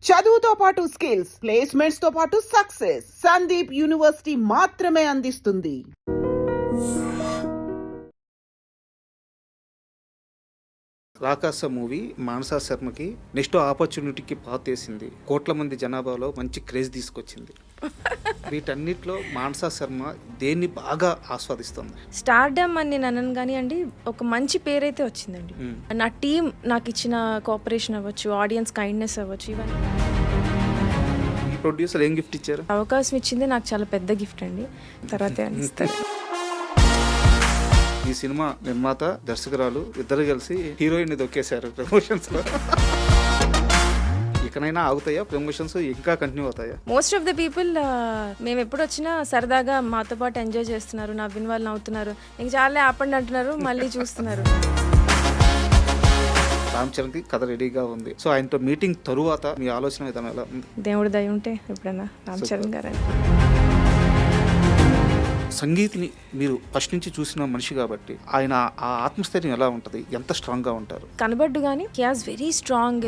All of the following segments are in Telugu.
చదువుతో పాటు స్కిల్స్, ప్లేస్మెంట్స్ తో పాటు సక్సెస్ సందీప్ యూనివర్సిటీ మాత్రమే అందిస్తుంది. రాకాస మూవీ మానసా శర్మకి నెక్స్ట్ ఆపర్చునిటీకి పాతేసింది. కోట్ల మంది జనాభాలో మంచి క్రేజ్ తీసుకొచ్చింది. వీటన్నిటిలో మానసా శర్మ దేన్ని బాగా ఆస్వాదిస్తుంది? స్టార్డమ్ అని నేను అనను కానీ అండి, ఒక మంచి పేరైతే వచ్చిందండి. నా టీం నాకు ఇచ్చిన కోఆపరేషన్ అవ్వచ్చు, ఆడియన్స్ కైండ్నెస్ అవ్వచ్చు, ఇవన్నీ ఈ ప్రొడ్యూసర్ ఏం గిఫ్ట్ ఇచ్చారు? అవకాశం ఇచ్చింది నాకు చాలా పెద్ద గిఫ్ట్ అండి. తర్వాత అనిస్తారు. ఈ సినిమా నిర్మాత దర్శకురాలు ఇద్దరు కలిసి హీరోయిన్ దొక్కేశారు ప్రమోషన్స్ లో. ఇకనైనా ఆగుతాయా ప్రమోషన్స్? ఇంకా కంటిన్యూ అవుతాయా? మోస్ట్ ఆఫ్ ద పీపుల్ మేము ఎప్పుడు వచ్చినా సరదాగా మాతో పాటు ఎంజాయ్ చేస్తున్నారు, నవ్విన వాళ్ళు నవ్వుతున్నారు, ఇంక చాలా ఆపండి అంటున్నారు, మళ్ళీ చూస్తున్నారు. రామ్ చరణ్ కి కథ రెడీగా ఉంది. సో ఆయనతో మీటింగ్ తరువాత మీ ఆలోచన విధానం ఎలా ఉంది? దేవుడి దయ ఉంటే ఎప్పుడైనా రామ్ చరణ్ గారు సంగీత్ని మీరు ఫస్ట్ నుంచి చూసిన మనిషి కాబట్టి ఆయన ఆ ఆత్మస్థైర్యం ఎలా ఉంటుంది? ఎంత స్ట్రాంగ్ గా ఉంటారు? కనబడ్డు కానీ హి హాస్ వెరీ స్ట్రాంగ్.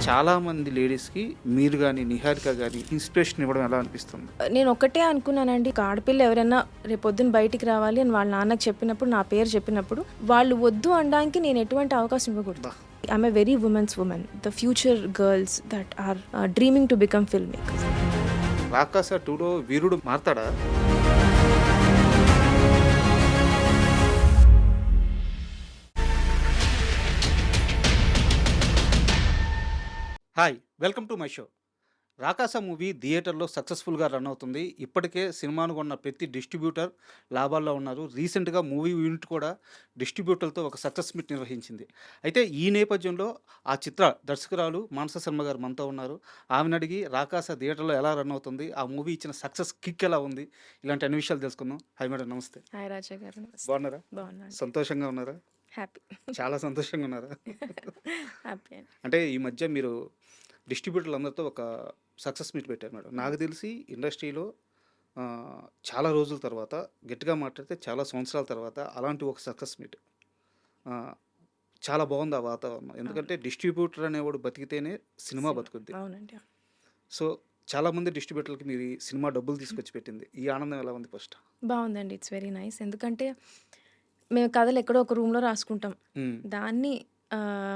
చాలా మంది లేడీస్ కి మీరు కానీ నిహారిక కానీ ఇన్స్పిరేషన్ ఇవ్వడం ఎలా అనిపిస్తుంది? నేను ఒకటే అనుకున్నానండి, ఒక ఆడపిల్ల ఎవరైనా రేపొద్దున బయటికి రావాలి అని వాళ్ళ నాన్నకు చెప్పినప్పుడు, నా పేరు చెప్పినప్పుడు వాళ్ళు వద్దు అనడానికి నేను ఎటువంటి అవకాశం ఇవ్వకూడదు. I'm a very women's woman, the future girls that are dreaming to become film makers. Rakasa 2లో వీరుడు మారతాడా? Hi, welcome to my show. Rakasa movie థియేటర్లో సక్సెస్ఫుల్గా రన్ అవుతుంది. ఇప్పటికే సినిమాను కొన్న ప్రతి డిస్ట్రిబ్యూటర్ లాభాల్లో ఉన్నారు. రీసెంట్గా మూవీ యూనిట్ కూడా డిస్ట్రిబ్యూటర్లతో ఒక సక్సెస్ మీట్ నిర్వహించింది. అయితే ఈ నేపథ్యంలో ఆ చిత్ర దర్శకురాలు మానసా శర్మ గారు మనతో ఉన్నారు. ఆమెను అడిగి రాకాస థియేటర్లో ఎలా రన్ అవుతుంది, ఆ మూవీ ఇచ్చిన సక్సెస్ కిక్ ఎలా ఉంది, ఇలాంటి అన్ని విషయాలు తెలుసుకుందాం. హాయ్ మేడం, నమస్తే. హాయ్ రాజా గారు. బాగున్నారా? బాగున్నాను. సంతోషంగా ఉన్నారా? హ్యాపీ. చాలా సంతోషంగా ఉన్నారా? హ్యాపీ అండి. అంటే ఈ మధ్య మీరు డిస్ట్రిబ్యూటర్లు అందరితో ఒక సక్సెస్ మీట్ పెట్టారు మేడం. నాకు తెలిసి ఇండస్ట్రీలో చాలా రోజుల తర్వాత, గట్టిగా మాట్లాడితే చాలా సంవత్సరాల తర్వాత అలాంటి ఒక సక్సెస్ మీట్ చాలా బాగుంది ఆ వాతావరణం. ఎందుకంటే డిస్ట్రిబ్యూటర్ అనేవాడు బతికితేనే సినిమా బతుకుద్ది. అవునండి. సో చాలామంది డిస్ట్రిబ్యూటర్లకి మీరు ఈ సినిమా డబ్బులు తీసుకొచ్చి పెట్టింది. ఈ ఆనందం ఎలా ఉంది? ఫస్ట్ బాగుందండి, ఇట్స్ వెరీ నైస్. ఎందుకంటే మేము కథలు ఎక్కడో ఒక రూమ్లో రాసుకుంటాం, దాన్ని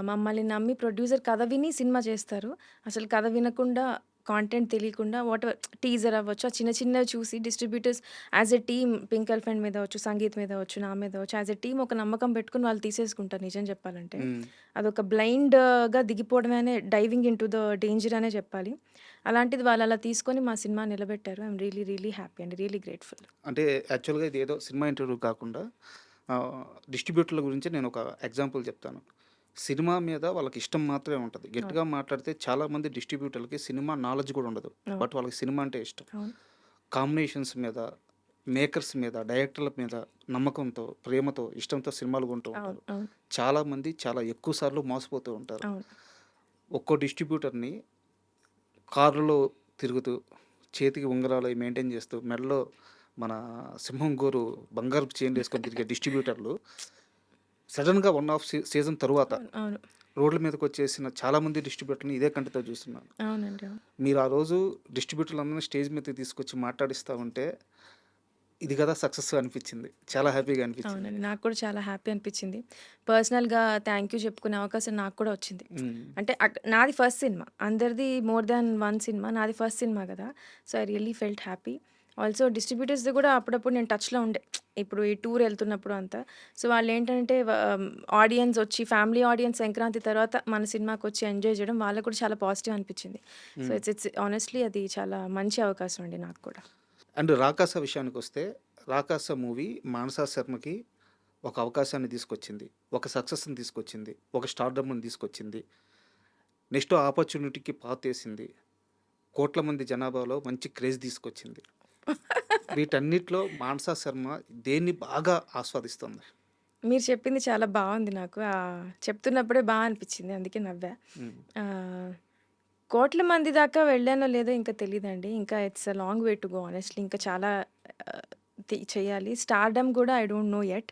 మమ్మల్ని నమ్మి ప్రొడ్యూసర్ కథ విని సినిమా చేస్తారు. అసలు కథ వినకుండా, కాంటెంట్ తెలియకుండా, వాట్ ఎవర్ టీజర్ అవ్వచ్చు, ఆ చిన్న చిన్నవి చూసి distributors as a team, pink elephant మీద అవచ్చు, సంగీత్ మీద అవచ్చు, నా మీద అవచ్చు, యాజ్ ఎ టీమ్ ఒక నమ్మకం పెట్టుకుని వాళ్ళు తీసేసుకుంటారు. నిజం చెప్పాలంటే అదొక బ్లైండ్గా దిగిపోవడమే, diving in to the danger అనే చెప్పాలి. అలాంటిది వాళ్ళు అలా తీసుకొని మా సినిమా నిలబెట్టారు. I'm really really happy and really grateful. అంటే యాక్చువల్గా ఇది ఏదో సినిమా ఇంటర్వ్యూ కాకుండా డిస్ట్రిబ్యూటర్ల గురించి నేను ఒక ఎగ్జాంపుల్ చెప్తాను. సినిమా మీద వాళ్ళకి ఇష్టం మాత్రమే ఉంటుంది. గట్టిగా మాట్లాడితే చాలామంది డిస్ట్రిబ్యూటర్లకి సినిమా నాలెడ్జ్ కూడా ఉండదు, బట్ వాళ్ళకి సినిమా అంటే ఇష్టం. కాంబినేషన్స్ మీద, మేకర్స్ మీద, డైరెక్టర్ల మీద నమ్మకంతో, ప్రేమతో, ఇష్టంతో సినిమాలు కొంటూ ఉంటారు. చాలామంది చాలా ఎక్కువ సార్లు మోసపోతూ ఉంటారు. ఒక్కో డిస్ట్రిబ్యూటర్ని కారులో తిరుగుతూ, చేతికి ఉంగరాలు మెయింటైన్ చేస్తూ, మెడలో మన సింహం గోరు బంగారు చైన్ వేసుకొని తిరిగే డిస్ట్రిబ్యూటర్లు సడన్గా 1.5 సీజన్ తరువాత రోడ్ల మీదకి వచ్చేసిన చాలామంది డిస్ట్రిబ్యూటర్ని ఇదే కంటితో చూస్తున్నాను. అవునండి. మీరు ఆ రోజు డిస్ట్రిబ్యూటర్లందరినీ స్టేజ్ మీద తీసుకొచ్చి మాట్లాడిస్తూ ఉంటే ఇది కదా సక్సెస్ అనిపించింది. చాలా హ్యాపీగా అనిపించింది. అవునండి, నాకు కూడా చాలా హ్యాపీ అనిపించింది. పర్సనల్గా థ్యాంక్ యూ చెప్పుకునే అవకాశం నాకు కూడా వచ్చింది. అంటే నాది ఫస్ట్ సినిమా, అందరిది మోర్ దాన్ వన్ సినిమా, నాది ఫస్ట్ సినిమా కదా. So I really felt happy. Also డిస్ట్రిబ్యూటర్స్ది కూడా అప్పుడప్పుడు నేను టచ్లో ఉండే, ఇప్పుడు ఈ టూర్ వెళ్తున్నప్పుడు అంతా. సో వాళ్ళు ఏంటంటే ఆడియన్స్ వచ్చి, ఫ్యామిలీ ఆడియన్స్ సంక్రాంతి తర్వాత మన సినిమాకి వచ్చి ఎంజాయ్ చేయడం వాళ్ళకు కూడా చాలా పాజిటివ్ అనిపించింది. సో ఇట్స్ ఆనెస్ట్లీ అది చాలా మంచి అవకాశం అండి నాకు కూడా. అండ్ రాకాస విషయానికి వస్తే, రాకాస మూవీ మానసా శర్మకి ఒక అవకాశాన్ని తీసుకొచ్చింది, ఒక సక్సెస్ని తీసుకొచ్చింది, ఒక స్టార్డమ్ని తీసుకొచ్చింది, నెక్స్ట్ ఆపర్చునిటీకి పాతేసింది, కోట్ల మంది జనాభాలో మంచి క్రేజ్ తీసుకొచ్చింది. వీటన్నిటిలో మానసా శర్మ దేన్ని బాగా ఆస్వాదిస్తుంది? మీరు చెప్పింది చాలా బాగుంది. నాకు చెప్తున్నప్పుడే బాగా అనిపించింది, అందుకే నవ్వా. కోట్ల మంది దాకా వెళ్ళానో లేదో ఇంకా తెలియదండి. ఇంకా it's a long way to go honestly. ఇంకా చాలా చేయాలి. స్టార్డమ్ కూడా I don't know yet.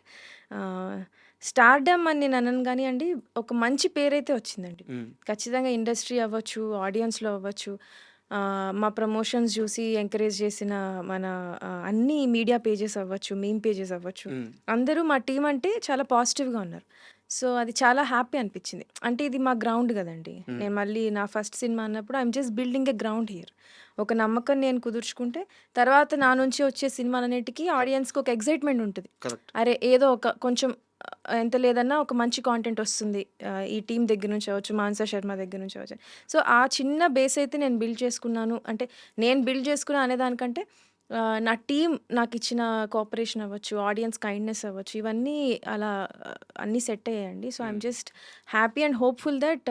Stardom అని నేను అనను గానియండి, ఒక మంచి పేరైతే వచ్చిందండి. హ్మ్. ఖచ్చితంగా ఇండస్ట్రీ అవ్వచ్చు, ఆడియన్స్‌లో అవ్వచ్చు, మా ప్రమోషన్స్ జూసి ఎంకరేజ్ చేసిన మన అన్ని మీడియా పేజెస్ అవ్వచ్చు, మీమ్ పేజెస్ అవ్వచ్చు, హ్మ్. అందరూ మా టీమ్ అంటే చాలా పాజిటివ్‌గా ఉన్నారు. సో, అది చాలా హ్యాపీ అనిపిచ్చింది. అంటే ఇది మా గ్రౌండ్ గదండీ! హ్మ్. నేను మళ్ళీ నా ఫస్ట్ సినిమా అన్నప్పుడు I'm just building a ground here. ఒక నమ్మకం నేను కుదుర్చుకుంటే, తర్వాత నా నుంచి వచ్చే సినిమాలన్నిటికి ఆడియన్స్‌కి ఒక ఎక్సైట్‌మెంట్ ఉంటది. కరెక్ట్. అరే! ఏదో ఒక కొంచెం ఎంత లేదన్నా ఒక మంచి కాంటెంట్ వస్తుంది. ఈ టీమ్ దగ్గర నుంచి అవ్వచ్చు, మానస శర్మ దగ్గర నుంచి అవ్వచ్చు. సో, ఆ చిన్న బేస్ అయితే నేను బిల్డ్ చేసుకున్నాను. అంటే నేను బిల్డ్ చేసుకున్నా అనేదానికంటే నా టీమ్ నాకిచ్చిన కోఆపరేషన్ అవ్వచ్చు, ఆడియన్స్ కైండ్‌నెస్ అవ్వచ్చు, ఇవన్నీ అలా అన్నీ సెట్ అయ్యాయండి. సో, ఐయామ్ హ్మ్. Just happy and hopeful that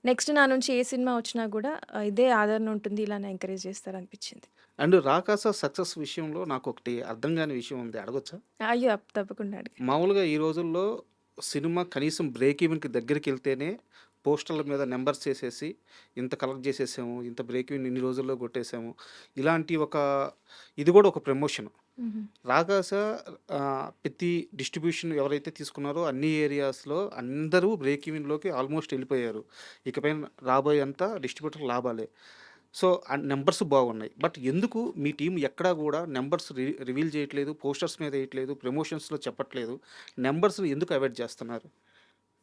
next నా నుంచి ఏ సినిమా వచ్చినా గూడా ఇదే ఆదరణ ఉంటుంది. ఇలానే ఎంకరేజ్ చేస్తారనిపిచ్చింది. అండ్ 'రాకాస' సక్సెస్ విషయంలో నాకొకటి అర్థం గాని విషయం ఉంది. అడగొచ్చా? అయ్యో! తప్పకుండా అడగండి. మామూలుగా ఈ రోజుల్లో సినిమా కనీసం బ్రేక్ ఈవెన్‌కి దగ్గరికెళ్తేనే పోస్టర్‌ల మీద నంబర్స్ చేసేసి, ఇంత కలెక్ట్ చేసేసాము, ఇంత బ్రేక్ ఈవెన్ ఇన్ని రోజుల్లో కొట్టేసాము. ఇలాంటి ఒక ఇది గూడా ఒక ప్రమోషన్. హుహు. 'రాకాస' ప్రతి డిస్ట్రిబ్యూషన్ ఎవరైతే తీసుకున్నారో అన్ని ఏరియాస్‌లో అందరూ బ్రేక్ ఈవెన్‌లోకి ఆల్మోస్ట్ ఎళ్ళిపోయారు. ఇకపైన రాబోయేంతా డిస్ట్రిబ్యూటర్ లాభాలే. సో, నంబర్స్ బాగున్నాయి. బట్ ఎందుకు మీ టీమ్ ఎక్కడా గూడా నంబర్స్ రివీల్ చేయట్లేదు, పోస్టర్స్ మీద ఎయట్లేదు, ప్రమోషన్స్‌లో చెప్పట్లేదు. నంబర్స్‌ని ఎందుకు అవాయిడ్ చేస్తున్నారు?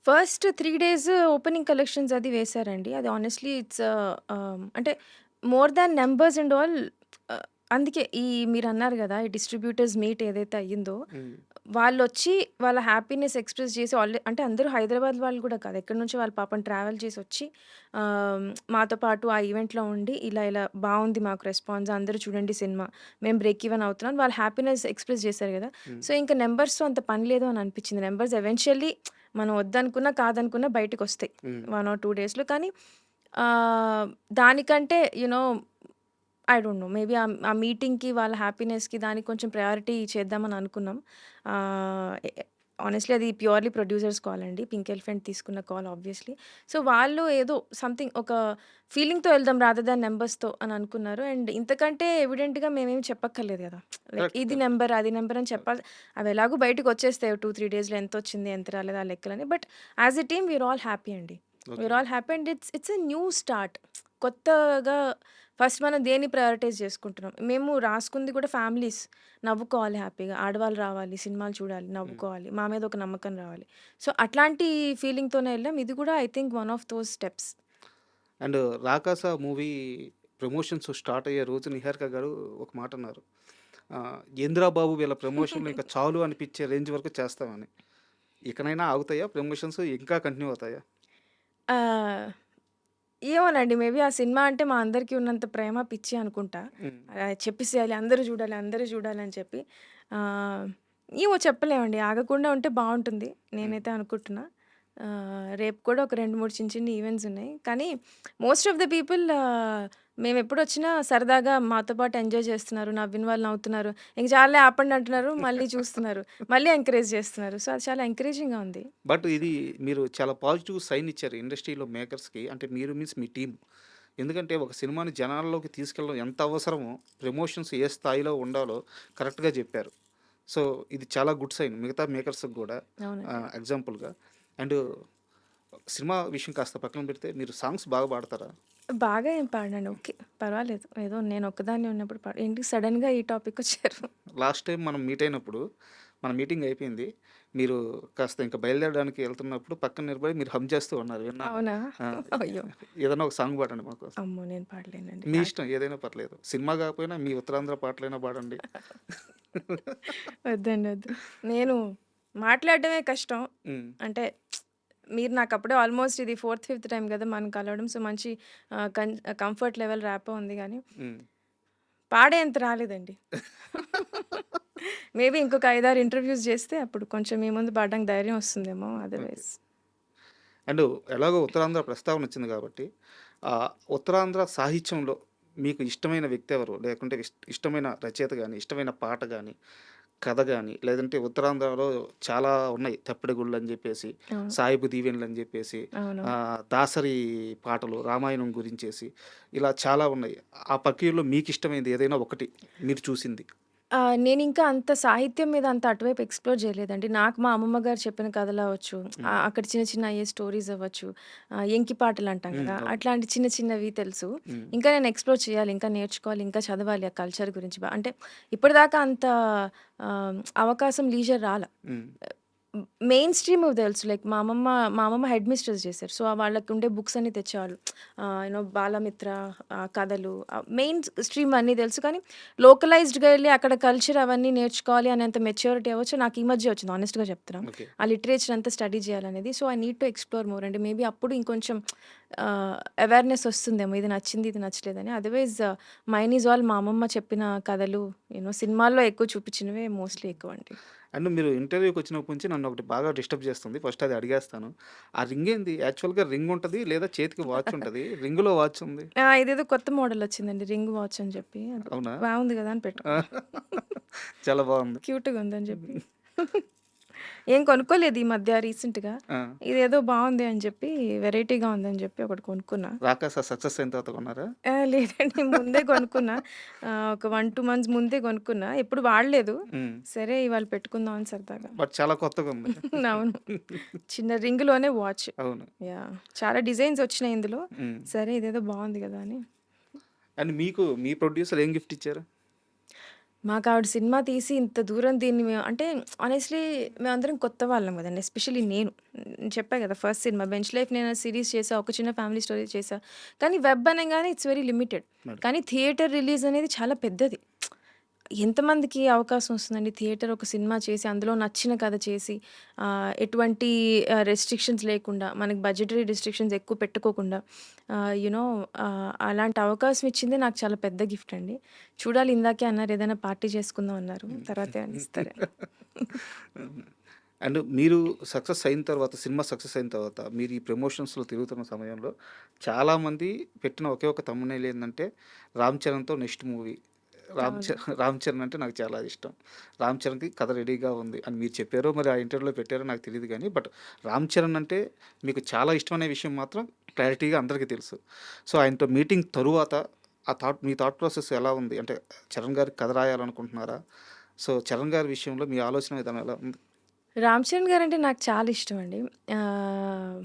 ఫస్ట్ 3 డేస్ ఓపెనింగ్ కలెక్షన్స్ అది వేశారండి. అది హానెస్ట్‌లీ ఇట్స్ అంటే more than numbers and all అందుకే ఈ మీరన్నారు గదా! ఈ డిస్ట్రిబ్యూటర్స్ మీట్ ఏదైతే అయ్యిందో, హ్మ్. వాళ్ళొచ్చి వాళ్ళ హ్యాపీనెస్ ఎక్స్‌ప్రెస్ చేసి అంటే అందరూ హైదరాబాద్ వాళ్ళు గూడా కాదు. ఎక్కడి నుంచో వాళ్ళు పాపం ట్రావెల్ చేసొచ్చి మాతో పాటు ఆ ఈవెంట్‌లో ఉండి ఇలా ఇలా బావుంది మాకు రెస్పాన్స్. అందరూ చూడండి సినిమా. మేము బ్రేక్ ఈవెన్ అవుతున్నాం. వాళ్ళ హ్యాపీనెస్ ఎక్స్‌ప్రెస్ చేశారు గదా! హ్మ్. సో, ఇంక నంబర్స్‌తో అంత పని లేదు అని అనిపిచ్చింది. నంబర్స్ ఎవెన్చువల్లీ మనం వద్దనుకున్నా, కాదనుకున్నా బయటికొస్తాయి. హ్మ్. 1 ఆర్ 2 డేస్‌లో. కానీ దానికంటే ఐ డోంట్ నో. మేబీ ఆ మీటింగ్‌కి, వాళ్ళ హ్యాపీనెస్‌కి దానికి కొంచెం ప్రయారిటీ చేద్దామని అనుకున్నాం. ఆహ్, ఎ హానెస్ట్‌లీ అది ప్యూర్‌లీ ప్రొడ్యూసర్స్ కాల్ అండి. పింక్ ఎలిఫెంట్ తీసుకున్న కాల్ ఆబ్వియస్‌లీ. సో, వాళ్ళు ఏదో సంథింగ్ ఒక ఫీలింగ్‌తో వెళ్దాం రాదర్ దాన్ నంబర్స్‌తో అని అనుకున్నారు. అండ్ ఇంతకంటే ఎవిడెంట్‌గా మేమేమి చెప్పక్కర్లేదు గదా! Like correct. ఇది కరెక్ట్. నంబర్, అది నంబర్ అని కరెక్ట్. చెప్పాలి. అవి ఎలాగో బయటికొచ్చేస్తాయి 2, 3 డేస్‌లో ఎంతొచ్చింది, ఎంత రాలేదు ఆ లెక్కలని. But as a team we're all happy అండి. Okay. We're all happy and it's it's a new start. కొత్తగా ఫస్ట్ మనం దేన్ని ప్రయారిటైజ్ చేసుకుంటున్నాం. మేము రాసుకుంది కూడా ఫ్యామిలీస్. నవ్వుకోవాలి హ్యాపీగా. ఆడవాళ్ళు రావాలి, సినిమాలు చూడాలి, హ్మ్. నవ్వుకోవాలి. మా మీద ఒక నమ్మకం రావాలి. సో, అట్లాంటి ఫీలింగ్‌తోనే ఎళ్ళాం. ఇది కూడా I think one of those steps. And 'Rakasa' movie promotions start అయ్యే రోజు నిహారిక గారు ఒక మాట అన్నారు. "ఏందిరా బాబు వీళ్ళ ప్రమోషన్‌లు ఇంక చాలు అనిపించే రేంజ్ వరకు చేస్తామని." ఇకనైనా ఆగుతాయా ప్రమోషన్స్? ఇంకా కంటిన్యూ అవుతాయా? ఆహ్, ఏమోనండి. మేబీ ఆ సినిమా అంటే మా అందరికీ ఉన్నంత ప్రేమ, పిచ్చి అనుకుంటా. హ్మ్. చెప్పేసేయాలి అందరూ జూడాలి, అందరూ జూడాలి అని చెప్పి. ఆహ్, ఏమో చెప్పలేమండి. ఆగకుండా ఉంటే బావుంటుంది. హ్మ్. నేనైతే అనుకుంటున్నా. రేపు కూడా ఒక 2, 3 చిన్న చిన్న ఈవెంట్స్ ఉన్నాయి. కానీ మోస్ట్ ఆఫ్ ద పీపుల్ మేమెప్పుడొచ్చినా సరదాగా మాతో పాటు ఎంజాయ్ చేస్తున్నారు. నవ్విన వాళ్ళు నవ్వుతున్నారు. ఇంక చాలులే ఆపండి అంటున్నారు. మళ్ళీ చూస్తున్నారు. మళ్ళీ ఎంకరేజ్ చేస్తున్నారు. సో, అది చాలా ఎంకరేజింగ్‌గా ఉంది. బట్ ఇది మీరు చాలా పాజిటివ్ సైన్ ఇచ్చారు ఇండస్ట్రీలో మేకర్స్‌కి. అంటే మీరు మీన్స్ మీ టీమ్. ఎందుకంటే ఒక సినిమాని జనాల్లోకి తీసుకెళ్ళడం ఎంత అవసరమో, ప్రమోషన్స్ ఏ స్థాయిలో ఉండాలో కరెక్ట్‌గా జెప్పారు. సో, ఇది చాలా గుడ్ సైన్ మిగతా మేకర్స్‌కి గూడా అవునండి. ఎగ్జాంపుల్‌గా. అండ్ సినిమా విషయం కాస్త పక్కన పెడితే మీరు సాంగ్స్ బాగా పాడతారా? బాగా ఏం పాడనండి. ఓకే. పర్వాలేదు. ఏదో నేనొక్కదాన్నే ఉన్నప్పుడు ఏంటి సడెన్‌గా ఈ టాపికొచ్చారు? లాస్ట్ టైం మనం మీట్ అయినప్పుడు, మన మీటింగ్ అయిపోయింది. మీరు కాస్త ఇంక బయలుదేరడానికి ఎళ్తున్నప్పుడు పక్కన నిలబడి మీరు హమ్ చేస్తూ ఉన్నారు విన్నాను. అవునా? ఆ! అయ్యో! ఏదన్నా ఒక సాంగ్ పాడండి మాకోసం. అమ్మో! నేను పాడలేనండి. మీ ఇష్టం ఏదైనా పర్లేదు. సినిమా గాకపోయినా మీ ఉత్తరాంధ్ర పాటలైనా పాడండి. వద్దండి. వద్దు. నేను మాట్లాడడమే కష్టం. హ్మ్. అంటే మీరు నాకప్పుడే ఆల్మోస్ట్ ఇది ఫోర్త్, ఫిఫ్త్ టైమ్ గదా! మనం కలవడం. సో, మంచి కంఫర్ట్ లెవెల్ ర్యాపో ఉంది గానీ, హ్మ్. పాడేంత రాలేదండి. మేబీ ఇంకొక 5, 6 ఇంటర్‌వ్యూస్ జేస్తే అప్పుడు కొంచెం మీ ముందు పాడడానికి ధైర్యం వస్తుందేమో. ఓకే. అదర్‌వైజ్ అండ్ ఎలాగో ఉత్తరాంధ్ర ప్రస్తావన వచ్చింది కాబట్టి, ఉత్తరాంధ్ర సాహిత్యంలో మీకు ఇష్టమైన వ్యక్తి ఎవరు? లేకుంటే ఇష్టమైన రచయిత గాని, ఇష్టమైన పాట గాని, కథ గాని, లేదంటే ఉత్తరాంధ్రలో చాలా ఉన్నాయి. 'తప్పెటగుళ్ళు' అని జెప్పేసి, అవును. 'సాయిబు దీవెనలు' అని జెప్పేసి, అవునవును. దాసరి పాటలు, రామాయణం గురించేసి ఇలా చాలా ఉన్నాయి. ఆ ప్రక్రియలో మీకిష్టమైనది ఏదైనా ఒకటి మీరు చూసింది? నేనింకా అంత సాహిత్యం మీద అంత అటువైపు ఎక్స్‌ప్లోర్ చేయలేదండి. నాకు మా అమ్మమ్మ గారు చెప్పిన కథలవ్వచ్చు, హ్మ్. అక్కడ చిన్న చిన్న అయ్యే స్టోరీస్ అవ్వచ్చు, ఎంకి పాటలంటాం హ్మ్. కదా! అవును. అట్లాంటి చిన్న చిన్నవి తెలుసు. హ్మ్. ఇంకా నేను ఎక్స్‌ప్లోర్ చేయాలి, ఇంకా నేర్చుకోవాలి, ఇంకా చదవాలి ఆ కల్చర్ గురించి. అంటే ఇప్పటిదాకా అంత అవకాశం, లీజర్ రాల. హ్మ్. మెయిన్ స్ట్రీమ్ తెలుసు. లైక్ మా అమ్మమ్మ హెడ్ మిస్ట్రెస్ చేశారు. సో, వాళ్ళకుండే బుక్స్ అన్నీ తెచ్చేవాళ్ళు. బాలమిత్ర, కథలు, మెయిన్ స్ట్రీమ్ అన్నీ తెలుసు. కానీ లోకలైజ్డ్‌గా ఎళ్లి అక్కడ కల్చర్ అవన్నీ నేర్చుకోవాలి అనేంత మెచ్యూరిటీ అవ్వచ్చు నాకు ఈ మధ్య వచ్చింది, హానెస్ట్‌గా చెప్తున్నా. ఓకే. ఆ లిటరేచర్ అంతా స్టడీ చేయాలనేది. So, I need to explore more అండి. మేబీ అప్పుడు ఇంకొంచెం అవేర్‌నెస్ వస్తుందేమో, ఇది నచ్చింది, ఇది నచ్చలేదని. అదర్‌వైజ్ మైన్ ఈజ్ ఆల్ మా అమ్మమ్మ చెప్పిన కథలు, సినిమాల్లో ఎక్కువ చూపించినవే మోస్ట్‌లీ ఎక్కువండి. అండ్ మీరు ఇంటర్వ్యూకొచ్చినప్పటి నుంచి నన్నొకటి బాగా డిస్టర్బ్ చేస్తుంది. ఫస్ట్ అది అడిగేస్తాను. ఆ రింగేంది? యాక్చువల్‌గా రింగ్ ఉంటది లేదా చేతికి వాచ్ ఉంటది. రింగ్‌లో వాచ్ ఉంది. ఇదేదో కొత్త మోడల్ వచ్చిందండి, రింగ్ వాచ్ అని చెప్పి. అది అవునా? బాగుంది కదా అని ఆ! పెట్టుకున్నా. చాలా బావుంది. క్యూట్‌గా ఉందని చెప్పి. ఏం కొనుక్కోలేదు ఈ మధ్య రీసెంట్‌గా. ఆ! ఇదేదో బాగుంది అని చెప్పి, వెరైటీగా ఉందని చెప్పి ఒకటి కొనుక్కున్నా. 'రాకాస' సక్సెస్ అయిన తర్వాత కొన్నారా? లేదండి, ముందే కొనుక్కున్నా. ఒక 1, 2 మంత్స్ ముందే కొనుక్కున్నా. ఎప్పుడు వాడలేదు. హ్మ్. సరే ఇవాళ పెట్టుకుందాం అని సరదాగా. బట్ చాలా కొత్తగుంది. అవును. చిన్న రింగ్‌లోనే వాచ్. అవును. యాహ్! చాలా డిజైన్స్ వచ్చినాయి ఇందులో. హ్మ్. సరే ఇదేదో బాగుంది కదా అని. అండ్ మీకు మీ ప్రొడ్యూసర్ ఏం గిఫ్ట్ ఇచ్చారు? మాకావిడ సినిమా తీసి ఇంత దూరం దీన్ని మేము అంటే హానెస్ట్‌లీ మేమందరం కొత్త వాళ్ళం గదండీ. ఎస్పెషల్లీ నేను. చెప్పా గదా! ఫస్ట్ సినిమా 'బెంచ్ లైఫ్' నేను సీరీస్ చేశా. ఒక చిన్న ఫ్యామిలీ స్టోరీ చేశా. కానీ వెబ్ అనంగానే ఇట్స్ వెరీ లిమిటెడ్. మేడం. కానీ థియేటర్ రిలీజ్ అనేది చాలా పెద్దది. ఎంతమందికి అవకాశం వస్తుందండి థియేటర్ ఒక సినిమా చేసి, అందులో నచ్చిన కథ చేసి, ఎటువంటి రెస్ట్రిక్షన్స్ లేకుండా, మనకి బడ్జెటరీ రెస్ట్రిక్షన్స్ ఎక్కువ పెట్టుకోకుండా, యునో అలాంటి అవకాశం ఇచ్చిందే నాకు చాలా పెద్ద గిఫ్ట్ అండి. చూడాలి, ఇందాకే అన్నారు ఏదైనా పార్టీ చేసుకుందాం అన్నారు. తర్వాత ఏమన్నా ఇస్తారేమో. అండ్ మీరు సక్సెస్ అయిన తర్వాత, సినిమా సక్సెస్ అయిన తర్వాత, మీరు ఈ ప్రమోషన్స్‌లో తిరుగుతున్న సమయంలో చాలామంది పెట్టిన ఒకే ఒక థంబ్‌నెయిల్ ఏందంటే 'రామ్ చరణ్‌తో నెక్స్ట్ మూవీ.' అవును. 'రామ్ చరణ్' అంటే నాకు చాలా ఇష్టం. 'రామ్ చరణ్‌కి కథ రెడీగా ఉంది' అని మీరు చెప్పారో, మరి ఆ ఇంటర్వ్యూలో పెట్టారో నాకు తెలీదు గానీ, బట్ 'రామ్ చరణ్' అంటే మీకు చాలా ఇష్టం అనే విషయం మాత్రం క్లారిటీగా అందరికీ తెలుసు. సో, ఆయనతో మీటింగ్ తరువాత మీ థాట్ ప్రాసెస్ ఎలా ఉంది? అంటే చరణ్ గారికి కథ రాయాలనుకుంటున్నారా? సో, చరణ్ గారి విషయంలో మీ ఆలోచన విధానం ఎలా ఉంది? రామ్ చరణ్ గారంటే నాకు చాలా ఇష్టమండి. ఆహ్,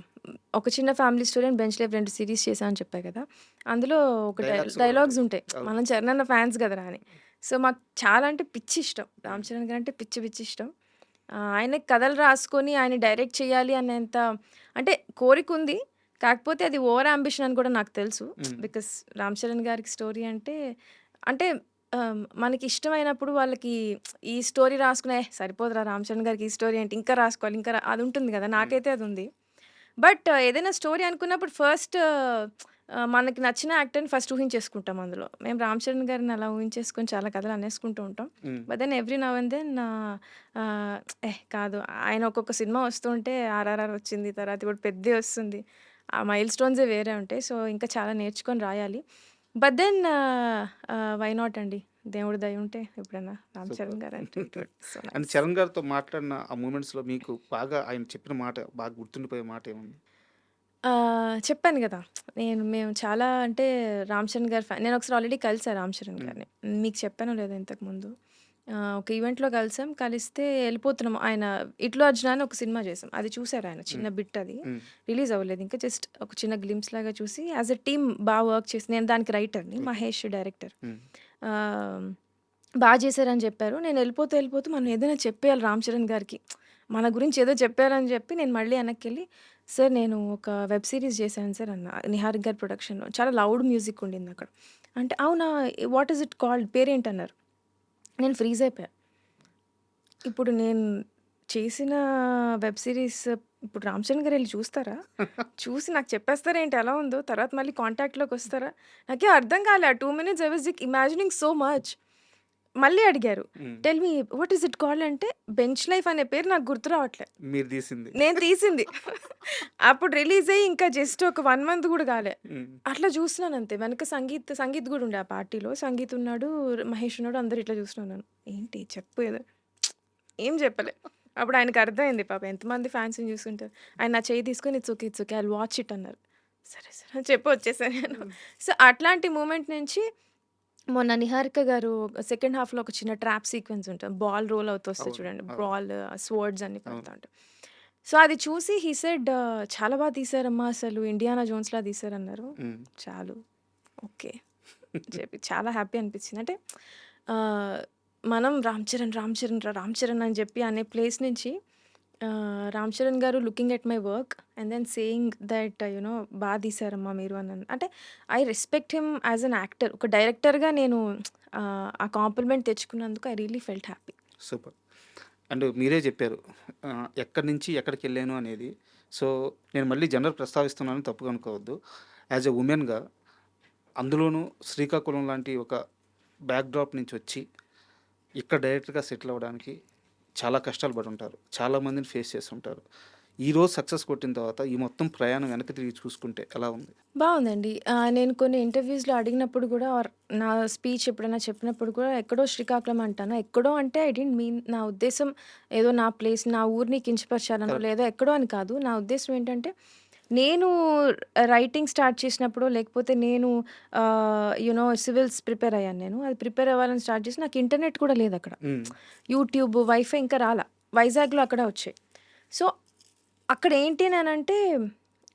ఒక చిన్న family story and 'bench life' 2 series చేశా అని చెప్పా కదా! అందులో ఒక డైలాగ్స్ కూడా డైలాగ్స్ ఉంటాయి. ఉంటాయి. అవును. మనం చరణ్ అన్న ఫ్యాన్స్ కదరా అని. సో, మాకు చాలా అంటే పిచ్చి ఇష్టం. రామ్ చరణ్ గారంటే పిచ్చి పిచ్చి ఇష్టం. ఆయనకి కథలు రాసుకొని ఆయన డైరెక్ట్ చేయాలి అనేంత అంటే కోరికుంది. కాకపోతే అది ఓవర్ యాంబిషన్ అని కూడా నాకు తెలుసు. హ్మ్. బికాస్ రామ్ చరణ్ గారికి స్టోరీ అంటే మనకి ఇష్టమైనప్పుడు వాళ్ళకి ఈ స్టోరీ రాసుకునే సరిపోదురా రామ్ చరణ్ గారికి ఈ స్టోరీ ఏంటి ఇంకా రాసుకోవాలి ఇంకా అది ఉంటుంది కదా! హ్మ్. నాకైతే అది ఉంది. బట్ ఏదైనా స్టోరీ అనుకున్నప్పుడు ఫస్ట్ మనకి నచ్చిన యాక్టర్‌ని ఫస్ట్ ఊహించేసుకుంటాం అందులో. మేము రామ్ చరణ్ గారిని అలా ఊహించేసుకొని చాలా కథలు అనేసుకుంటూ ఉంటాం. Hmm. But then every now and then కాదు, ఆయన ఒక్కొక్క సినిమా వస్తుంటే 'ఆర్ఆర్ఆర్' వచ్చింది. తర్వాత ఇప్పుడు 'పెద్ది' వస్తుంది. ఆ మైల్ స్టోన్సే వేరే ఉంటాయి. సో, ఇంకా చాలా నేర్చుకొని రాయాలి. బట్ దెన్ వై నాట్ అండి. దేవుడి దయ ఉంటే ఎప్పుడైనా రామ్ సూపర్. చరణ్ గారంటే it would be so and nice. Charan గారితో మాట్లాడిన ఆ మూమెంట్స్‌లో మీకు బాగా ఆయన చెప్పిన మాట బాగా గుర్తుండిపోయే మాట ఏముంది? చెప్పాను గదా! మేము చాలా అంటే రామ్ చరణ్ గారి నేనొకసారి ఆల్రెడీ కలిసా రామ్ చరణ్ హ్మ్. గారిని. మీకు చెప్పానో లేదో ఇంతకుముందు. ఒక ఈవెంట్‌లో కలిసాం. కలిస్తే ఎళ్ళిపోతున్నాం. ఆయన 'ఇట్లు అర్జున' అని ఒక సినిమా చేసాం. అది చూసారాయన. హ్మ్. చిన్న బిట్ అది. హ్మ్. రిలీజ్ అవ్వలేదు ఇంకా. జస్ట్ ఒక చిన్న గ్లింప్స్ లాగా చూసి యాస్ ఎ టీమ్ వర్క్ చేసి, నేను దానికి రైటర్‌ని. ఓకే. మహేష్ డైరెక్టర్. హ్మ్. ఆహ్, చేశారని చెప్పారు. నేను ఎళ్ళిపోతూ మనం ఏదైనా చెప్పేయాలి రామ్ చరణ్ గారికి. మన గురించి ఏదో చెప్పారని చెప్పి నేను మళ్ళీ వెనక్కెళ్ళి, సార్ నేను ఒక వెబ్ సీరీస్ చేశాను సార్ అన్నా. నిహారిక గారి ప్రొడక్షన్‌లో. చాలా లౌడ్ మ్యూజిక్ ఉండిందక్కడ. అంటే అవునా! వాట్ ఈస్ ఇట్ కాల్డ్ పేరేంటన్నారు. నేను ఫ్రీజ్ అయిపోయా. ఇప్పుడు నేను చేసిన వెబ్ సీరీస్ ఇప్పుడు 'రామ్ చరణ్' గారు ఎళ్లి చూస్తారా? చూసి నాకు చెప్పేస్తారేంటి ఎలా ఉందో? తర్వాత మళ్ళీ కాంటాక్ట్‌లోకొస్తారా? నాకేం అర్థం కాలే. ఆ 2 minutes I was imagining so much. మళ్ళీ అడిగారు. హ్మ్. Tell me what is it called అంటే 'బెంచ్ లైఫ్' అనే పేరు నాకు గుర్తు రావట్లే. మీరు తీసింది. నేను తీసింది. అప్పుడు రిలీజ్ అయ్యి ఇంకా జస్ట్ ఒక 1 మంత్ గూడా గాలే. హ్మ్. అట్లా చూస్తున్నానంతే. వెనక సంగీత్ గూడా ఉండే ఆ పార్టీలో. సంగీత్ ఉన్నాడు, మహేష్ ఉన్నాడు. అందరూ ఇట్లా చూస్తున్నాను. ఏంటి చెప్పు ఏదో. ఏం చెప్పలే. అప్పుడు ఆయనకి అర్థమైంది పాపం ఎంతమంది ఫ్యాన్స్‌ని చూసుంటారు. ఆయన నా చెయ్యి తీసుకొని it's okay. I will watch it అన్నారు. సరే, సరే అని చెప్పి వచ్చేసా నేను. హ్మ్. సో, అట్లాంటి మూమెంట్ నుంచి మొన్న 'నిహారిక' గారు సెకండ్ హాఫ్‌లో ఒక చిన్న ట్రాప్ సీక్వెన్స్ ఉంటది. బాల్ రోల్ అవుతూ వస్తది అవును. చూడండి. అవును. బాల్ స్వర్డ్స్ అన్నీ అవును. పడతా ఉంటాయి. సో, అది చూసి హి సెడ్ "చాలా బా తీశారమ్మా అసలు 'ఇండియానా జోన్స్‌లా' తీశారన్నారు." హ్మ్. చాలు. ఓకే. చెప్పి చాలా హ్యాపీ అనిపించింది. అంటే ఆహ్, మనం 'రామ్ చరణ్, రామ్ చరణ్ రా రామ్ చరణ్' అని చెప్పి అనే ప్లేస్ నుంచి 'రామ్ చరణ్' గారు looking at my work and then saying that బా తీశారమ్మా మీరు అని అంటే I respect him as an actor. ఒక డైరెక్టర్‌గా నేను ఆ కాంప్లిమెంట్ తెచ్చుకున్నందుకు I really felt happy. Super. And మీరే చెప్పారు. ఎక్కడి నుంచి ఎక్కడికెళ్ళాను అనేది. సో, నేను మళ్ళీ జెండర్ ప్రస్తావిస్తున్నాను తప్పుగా అనుకోవద్దు. యాస్ ఎ వుమెన్‌గా అందులోనూ శ్రీకాకుళం లాంటి ఒక బ్యాక్‌డ్రాప్ నుంచొచ్చి ఇక్కడ డైరెక్టర్‌గా సెటిల్ అవ్వడానికి చాలా కష్టాలు పడుంటారు. చాలా మందిని ఫేస్ చేసుంటారు. ఈరోజు సక్సెస్ కొట్టిన తర్వాత ఈ మొత్తం ప్రయాణం వెనక్కి తిరిగి చూసుకుంటే ఎలా ఉంది? బావుందండి. నేను కొన్ని ఇంటర్వ్యూస్‌లో అడిగినప్పుడు గూడా ఆర్ నా స్పీచ్ ఎప్పుడైనా చెప్పినప్పుడు కూడా ఎక్కడో శ్రీకాకుళం అంటాను. ఎక్కడో అంటే ఐ డిడ్ంట్ మీన్ నా ఉద్దేశ్యం ఏదో నా ప్లేస్, నా ఊరిని కించపరచాలనో కరెక్ట్. లేదా ఎక్కడో అని కాదు. నా ఉద్దేశ్యం ఏంటంటే నేను రైటింగ్ స్టార్ట్ చేసినప్పుడో లేకపోతే నేను సివిల్స్ ప్రిపేర్ అయ్యాను నేను. అది ప్రిపేర్ అవ్వాలని స్టార్ట్ చేసి నాకు ఇంటర్నెట్ కూడా లేదక్కడ. హ్మ్. యూట్యూబ్, వైఫై ఇంకా రాలా. వైజాగ్‌లో అక్కడ వచ్చాయి. సో, అక్కడేంటి అనంటే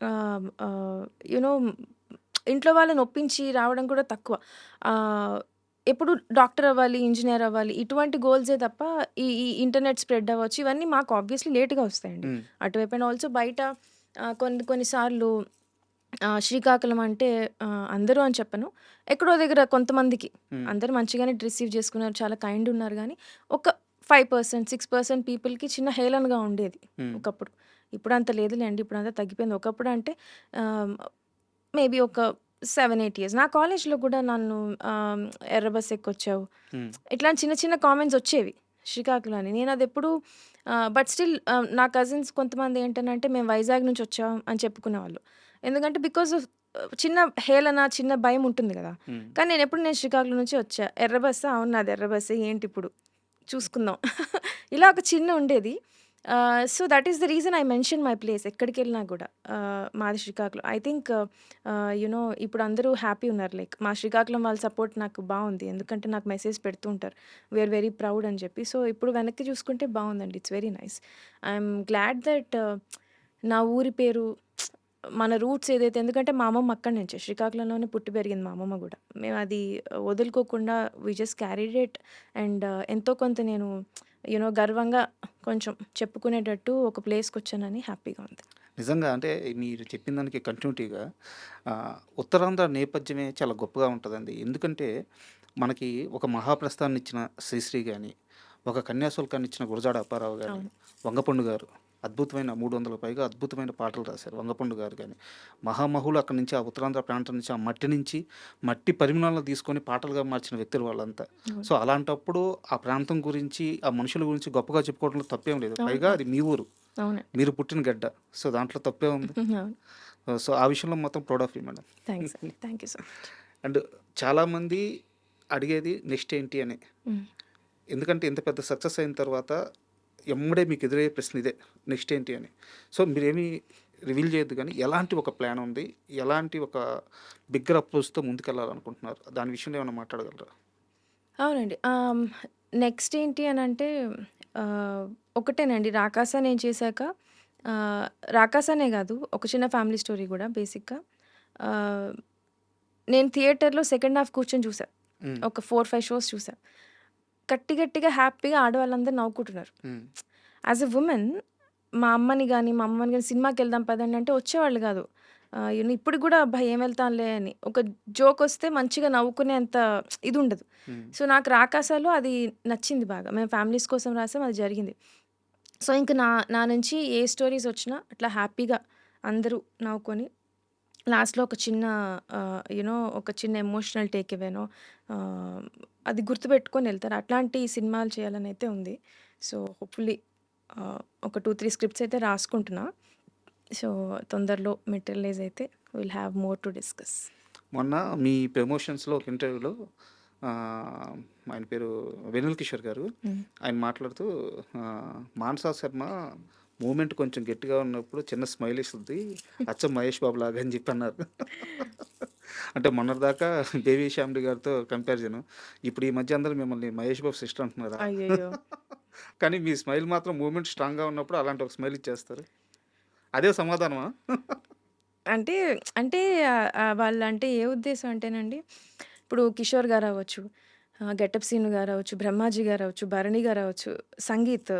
ఆహ్, ఆహ్, యూ నో ఇంట్లో వాళ్ళని ఒప్పించి రావడం కూడా తక్కువ. ఆహ్, ఎప్పుడు డాక్టర్ అవ్వాలి, ఇంజినీర్ అవ్వాలి ఇటువంటి గోల్సే తప్ప ఈ ఇంటర్నెట్ స్ప్రెడ్ అవ్వచ్చు ఇవన్నీ మాకు ఆబ్వియస్‌లీ లేట్‌గా వస్తాయండి. హ్మ్. అటువైపు అండ్ ఆల్సో బయట కొన్ని కొన్ని సార్లు శ్రీకాకుళం అంటే అందరూ అని చెప్పను. ఎక్కడో దగ్గర కొంతమందికి హ్మ్. అందరూ మంచిగానే రిసీవ్ చేసుకున్నారు. చాలా కైండ్ ఉన్నారు గానీ, ఒక 5%, 6% పీపుల్‌కి చిన్న హేళనగా ఉండేది హ్మ్. ఒకప్పుడు. ఇప్పుడంత లేదులేండి. ఇప్పుడంతా తగ్గిపోయింది. ఒకప్పుడంటే ఆహ్, మేబీ ఒక 7, 8 ఇయర్స్. నా కాలేజ్‌లో కూడా నన్ను ఆహ్, ఎర్ర బస్ ఎక్కొచ్చావు. హ్మ్. ఇట్లాంటి చిన్న చిన్న కామెంట్స్ వచ్చేవి శ్రీకాకుళం అని. నేనదెప్పుడు బట్ స్టిల్ నా కజిన్స్ కొంతమంది ఏంటనంటే మేము వైజాగ్ నుంచి వచ్చాం అని చెప్పుకునేవాళ్ళు. ఎందుకంటే బికాజ్ ఆఫ్ చిన్న హేళన, చిన్న భయం ఉంటుంది గదా! హ్మ్. కానీ నేను శ్రీకాకుళం నుంచి వచ్చా. ఎర్ర బస్సా? అవును నాది ఎర్ర బస్సే ఏంటిప్పుడు చూసుకుందాం. ఇలా ఒక చిన్న ఉండేది. So, that is the reason I mention my place ఎక్కడికెళ్ళినా గూడా. మాది శ్రీకాకుళం. ఐ థింక్ ఇప్పుడు అందరూ హ్యాపీ ఉన్నారు. లైక్ మా శ్రీకాకుళం వాళ్ళ సపోర్ట్ నాకు బావుంది. ఎందుకంటే నాకు మెసేజ్ పెడుతూ ఉంటారు. వి ఆర్ వెరీ ప్రౌడ్ అని జెప్పి. సో, ఇప్పుడు వెనక్కి చూసుకుంటే బావుందండి. It's very nice. I'm glad that నా ఊరి పేరు మన రూట్స్ ఏదైతే ఎందుకంటే మా అమ్మమ్మ అక్కడి నుంచే. శ్రీకాకుళంలోనే పుట్టి పెరిగింది మా అమ్మమ్మ గూడా. మేమది వదులుకోకుండా we just carried it and ఎంతో కొంత నేను గర్వంగా కొంచెం చెప్పుకునేటట్టు ఒక ప్లేస్‌కొచ్చానని హ్యాపీగా ఉంది. నిజంగా అంటే మీరు చెప్పిన దానికి కంటిన్యూటీగా ఉత్తరాంధ్ర నేపథ్యమే చాలా గొప్పగా ఉంటదండి. ఎందుకంటే మనకి ఒక మహాప్రస్థానాన్నిచ్చిన శ్రీశ్రీ గాని, ఒక కన్యాశుల్కాన్నిచ్చిన గురజాడ అప్పారావు గాని, అవును. వంగపండు గారు అద్భుతమైన 300లకు పైగా అద్భుతమైన పాటలు రాశారు. వంగపండు గారు గాని, మహామహులు అక్కడి నుంచి ఆ ఉత్తరాంధ్ర ప్రాంతం నుంచి ఆ మట్టి నుంచి మట్టి పరిమాణాలను తీసుకొని పాటలుగా మార్చిన వ్యక్తులు వాళ్ళంతా. అవును. సో, అలాంటప్పుడు ఆ ప్రాంతం గురించి, ఆ మనుషుల గురించి గొప్పగా చెప్పుకోవడంలో తప్పేం లేదు. అవును. పైగా అవును. అది మీ ఊరు. అవునండి. మీరు పుట్టిన గడ్డ. సో, దాంట్లో తప్పే ఉంది. అవును. సో, ఆ విషయంలో మొత్తం proud of you madam. Thanks అండి. Thank you so much. And చాలామంది అడిగేది నెక్స్ట్ ఏంటి అని. హ్మ్. ఎందుకంటే ఇంత పెద్ద సక్సెస్ అయిన తర్వాత ఎమ్మడే మీకు ఎదురయ్యే ప్రశ్న ఇదే. నెక్స్ట్ ఏంటి అని. సో, మీరేమి రివీల్ చేయొద్దు గానీ, ఎలాంటి ఒక ప్లాన్ ఉంది? ఎలాంటి ఒక బిగ్గర్ అప్రోచ్‌తో ముందుకెళ్ళాలనుకుంటున్నారు? దాని విషయంలో ఏమైనా మాట్లాడగలరా? అవునండి. నెక్స్ట్ ఏంటి అనంటే ఆహ్, ఒకటేనండి 'రాకాస' నేను చేశాక ఆహ్, 'రాకాస' అనే గాదు ఒక చిన్న ఫ్యామిలీ స్టోరీ గూడా బేసిక్‌గా. ఆహ్, నేను థియేటర్‌లో సెకండ్ హాఫ్ కూర్చొని చూసా. హ్మ్. ఒక 4, 5 షోస్ చూసా. గట్టిగా హ్యాపీగా ఆడవాళ్ళందరూ నవ్వుకుంటున్నారు. హ్మ్. యాస్ ఎ వుమెన్ మా అమ్మని గాని సినిమాకెళ్దాం పదండి అంటే వచ్చేవాళ్ళు గాదు. ఇప్పటికి గూడా అబ్బా! ఏం వెళ్తాంలే అని. ఒక జోకొస్తే మంచిగా నవ్వుకునేంత ఇదుండదు. హ్మ్. సో, నాకు 'రాకాస'లో అది నచ్చింది బాగా. మేము ఫ్యామిలీస్ కోసం రాసాం. అది జరిగింది. సో, ఇంక నా నా నుంచి ఏ స్టోరీసొచ్చినా అట్లా హ్యాపీగా అందరూ నవ్వుకొని లాస్ట్‌లో ఒక చిన్న ఒక చిన్న ఎమోషనల్ టేక్ అవేనో ఆహ్, అది గుర్తుపెట్టుకొని ఎళ్తారు. అట్లాంటి సినిమాలు చేయాలనైతే ఉంది. సో, హోప్‌ఫుల్లీ ఒక 2, 3 స్క్రిప్ట్స్ అయితే రాసుకుంటున్నా. సో, తొందరలో మెటీరియలైజ్ అయితే will have more to discuss. మొన్న మీ ప్రమోషన్స్‌లో ఒక ఇంటర్వ్యూలో ఆహ్, ఆయన పేరు వెన్నెల కిషోర్ గారు. హ్మ్. ఆయన మాట్లాడుతూ మానసా శర్మ మూవ్‌మెంట్ కొంచెం గట్టిగా ఉన్నప్పుడు చిన్న స్మైల్ ఇస్తది. అచ్చం మహేష్ బాబు లాగా అని చెప్పి అన్నారు. అంటే మొన్నటిదాకా బేబీ శ్యామిలి గారితో కంపారిజను. ఇప్పుడు ఈ మధ్య అందరూ మిమ్మల్ని మహేష్ బాబు సిస్టర్ అంటున్నారా? అయ్యయ్యో! కానీ మీ స్మైల్ మాత్రం మూవ్‌మెంట్ స్ట్రాంగ్‌గా ఉన్నప్పుడు అలాంటి ఒక స్మైల్ ఇచ్చేస్తారు. అదే సమాధానమా? అంటే అంటే వాళ్ళంటే ఏ ఉద్దేశం అంటేనండి, ఇప్పుడు కిషోర్ గారవ్వచ్చు, గెటప్ సీను గారవ్వచ్చు, బ్రహ్మాజీ గారవ్వచ్చు, భరణి గారవ్వచ్చు, సంగీత్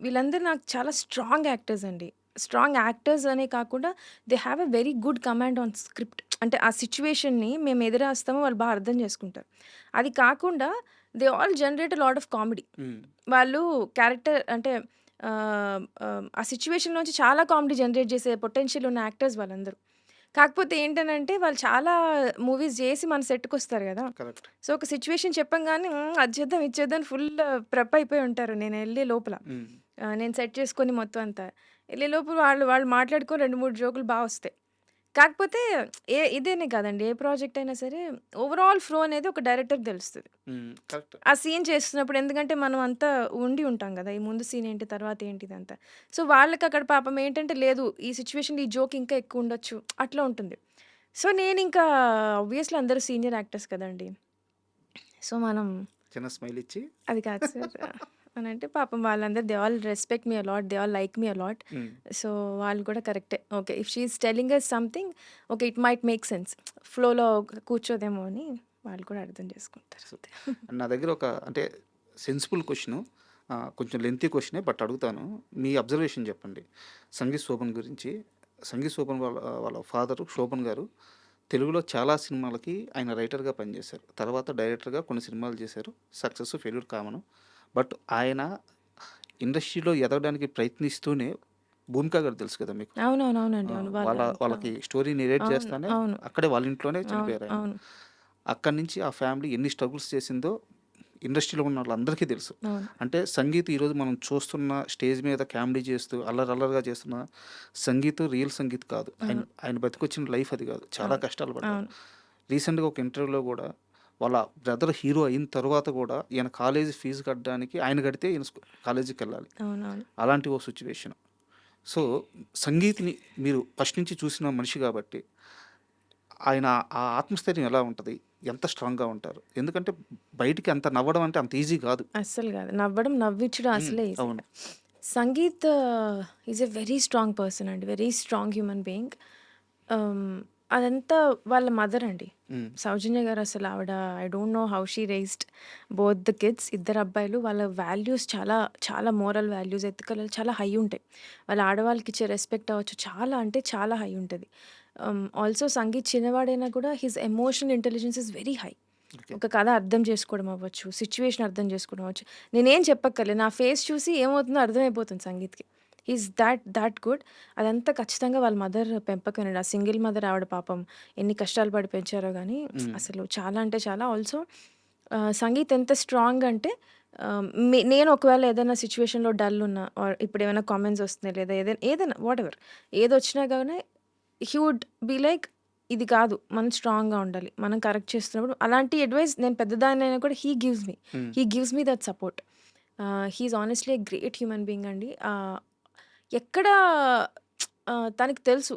వీళ్ళందరూ నాకు చాలా స్ట్రాంగ్ యాక్టర్స్ అండి. స్ట్రాంగ్ యాక్టర్స్ అనే కాకుండా they have a very good command on script. అంటే ఆ సిట్యుయేషన్‌ని మేము ఎదురేస్తామో వాళ్ళు అర్థం చేసుకుంటారు. అది కాకుండా they all generate a lot of comedy. హ్మ్. వాళ్ళు క్యారెక్టర్ అంటే ఆ సిట్యుయేషన్‌లోంచి చాలా కామెడీ జనరేట్ చేసే పొటెన్షియల్ ఉన్న యాక్టర్స్ వాళ్ళందరూ. కాకపోతే ఏంటనంటే వాళ్ళు చాలా మూవీస్ జేసి మన సెట్‌కొస్తారు గదా! కరెక్ట్. సో, ఒక సిట్యుయేషన్ చెప్పంగానే అది చేద్దాం, ఇది చేద్దాం అని ఫుల్ ప్రెప్ అయిపోయి ఉంటారు. నేనెళ్ళే లోపల. హ్మ్. నేను సెట్ చేసుకొని మొత్తం అంతా. ఎళ్ళే లోపల వాళ్ళు వాళ్ళు మాట్లాడుకొని 2, 3 జోకులు బా వస్తాయి. కాకపోతే ఇదేనే కాదండి. ఏ ప్రాజెక్ట్ అయినా సరే ఓవరాల్ ఫ్లో అనేది ఒక డైరెక్టర్‌కి తెలుస్తది. హ్మ్. కరెక్ట్. ఆ సీన్ చేస్తున్నప్పుడు ఎందుకంటే మనం అంతా ఉండి ఉంటాం గదా! ఈ ముందు సీన్ ఏంటి? తర్వాత ఏంటి? ఇదంతా. సో, వాళ్ళకక్కడ పాపం ఏంటంటే లేదు ఈ సిట్యుయేషన్‌లో ఈ జోక్ ఇంకా ఎక్కువుండొచ్చు. అట్లా ఉంటుంది. సో, నేనింకా ఆబ్వియస్‌లీ అందరూ సీనియర్ యాక్టర్స్ కదండీ! సో, మనం చిన్న స్మైల్ ఇచ్చి అది కాదు సార్ అనంటే పాపం వాళ్ళందరూ they all respect me a lot. They all like me a lot. Hmm. So, వాళ్ళు కూడా కరెక్టే. Okay. If she is telling us something okay. It might make sense. ఫ్లోలో కూర్చోదేమో అని వాళ్ళు కూడా అర్థం చేసుకుంటారు సో, అంతే. నా దగ్గర ఒక అంటే సెన్సిబుల్ క్వెషను. కొంచెం లెంతీ క్వెషనే బట్ అడుగుతాను. మీ అబ్జర్వేషన్ చెప్పండి. సంగీత్ శోభన్ గురించి. సంగీత్ శోభన్ వాళ్ళ ఫాదరు శోభన్ గారు తెలుగులో చాలా సినిమాలకి ఆయన రైటర్‌గా పనిచేశారు. తర్వాత డైరెక్టర్‌గా కొన్ని సినిమాలు చేశారు. Success, failure common. బట్ ఆయన ఇండస్ట్రీలో ఎదగడానికి ప్రయత్నిస్తూనే 'భూమిక' గారు తెలుసు కదా మీకు. అవునవునవునండి. అవును. వాళ్ళ ఇంట్లో వాళ్ళకి స్టోరీ నెరేట్ అవును. చేస్తానే అవును. అక్కడే వాళ్ళ ఇంట్లోనే అవును. చనిపోయారాయన. అవును. అక్కడి నుంచి ఆ ఫ్యామిలీ ఎన్ని స్ట్రగుల్స్ చేసిందో ఇండస్ట్రీలో ఉన్న వాళ్ళందరికీ తెలుసు. అవును. అంటే సంగీత్ ఈరోజు మనం చూస్తున్న స్టేజ్ మీద కామెడీ చేస్తూ అల్లరల్లరిగా చేస్తున్న సంగీత్ రియల్ సంగీత్ కాదు. ఆయన అవును. ఆయన బతికొచ్చిన లైఫ్ అది కాదు. చాలా అవును. కష్టాలు పడ్డారు. అవును. రీసెంట్‌గా ఒక ఇంటర్వ్యూలో కూడా వాళ్ళ బ్రదర్ హీరో అయిన తర్వాత కూడా ఈయన కాలేజీ ఫీజు కట్టడానికి ఆయన కడితే ఈయన కాలేజీకెళ్ళాలి. అవునవును. అలాంటి ఓ సిట్యుయేషన్. సో, సంగీత్‌ని మీరు ఫస్ట్ నుంచి చూసిన మనిషి కాబట్టి ఆయన ఆ ఆత్మస్థైర్యం ఎలా ఉంటది? ఎంత స్ట్రాంగ్‌గా ఉంటారు? ఎందుకంటే బయటికి అంత నవ్వడం అంటే అంత ఈజీ గాదు. అస్సలు గాదు. నవ్వడం, నవ్వించడం అసలే ఈజీ అవును. కాదు. Sangeeth is a very strong person అండి. Very strong human being. Ah, అదంతా వాళ్ళ మదర్ అండి. హ్మ్. సౌజన్య గారు అసలు ఆవిడ I don't know how she raised both the kids. ఇద్దరు అబ్బాయిలు. వాళ్ళ వాల్యూస్ చాలా చాలా మోరల్ వాల్యూస్, ఎథికల్ చాలా హై ఉంటాయి. వాళ్ళ ఆడవాళ్ళకి ఇచ్చే రెస్పెక్ట్ అవ్వచ్చు చాలా అంటే చాలా హై ఉంటది. ఆల్సో సంగీత్ చిన్నవాడైనా కూడా his emotional intelligence is very high. Okay. ఒక కథ అర్థం చేసుకోవడం అవ్వచ్చు, సిట్యుయేషన్ అర్థం చేసుకోవడం అవ్వచ్చు. నేనేం చెప్పక్కర్లేదు. నా ఫేస్ చూసి ఏమవుతుందో అర్థమైపోతుంది సంగీత్‌కి. He is that good. అదంతా ఖచ్చితంగా వాళ్ళ మదర్ పెంపకమేనండి. ఆ సింగిల్ మదర్ ఆవిడ పాపం ఎన్ని కష్టాలు పడి పెంచారో గానీ హ్మ్. అసలు చాలా అంటే చాలా. ఆల్సో సంగీత్ ఎంత స్ట్రాంగ్ అంటే నేను ఒకవేళ ఏదైనా సిట్యుయేషన్‌లో డల్ ఉన్నా ఆర్ ఇప్పుడేమైనా కామెంట్స్ వస్తున్నాయి లేదా ఏదైనా వాటెవర్ ఏదొచ్చినా గానీ హి వుడ్ బి లైక్ ఇది కాదు. మనం స్ట్రాంగ్‌గా ఉండాలి. మనం కరెక్ట్ చేస్తున్నప్పుడు అలాంటి అడ్వైస్ నేను పెద్దదాన్నైనా కూడా హ్మ్. హి gives me that support. He is honestly a great human being అండి. ఎక్కడ తనకి తెలుసు.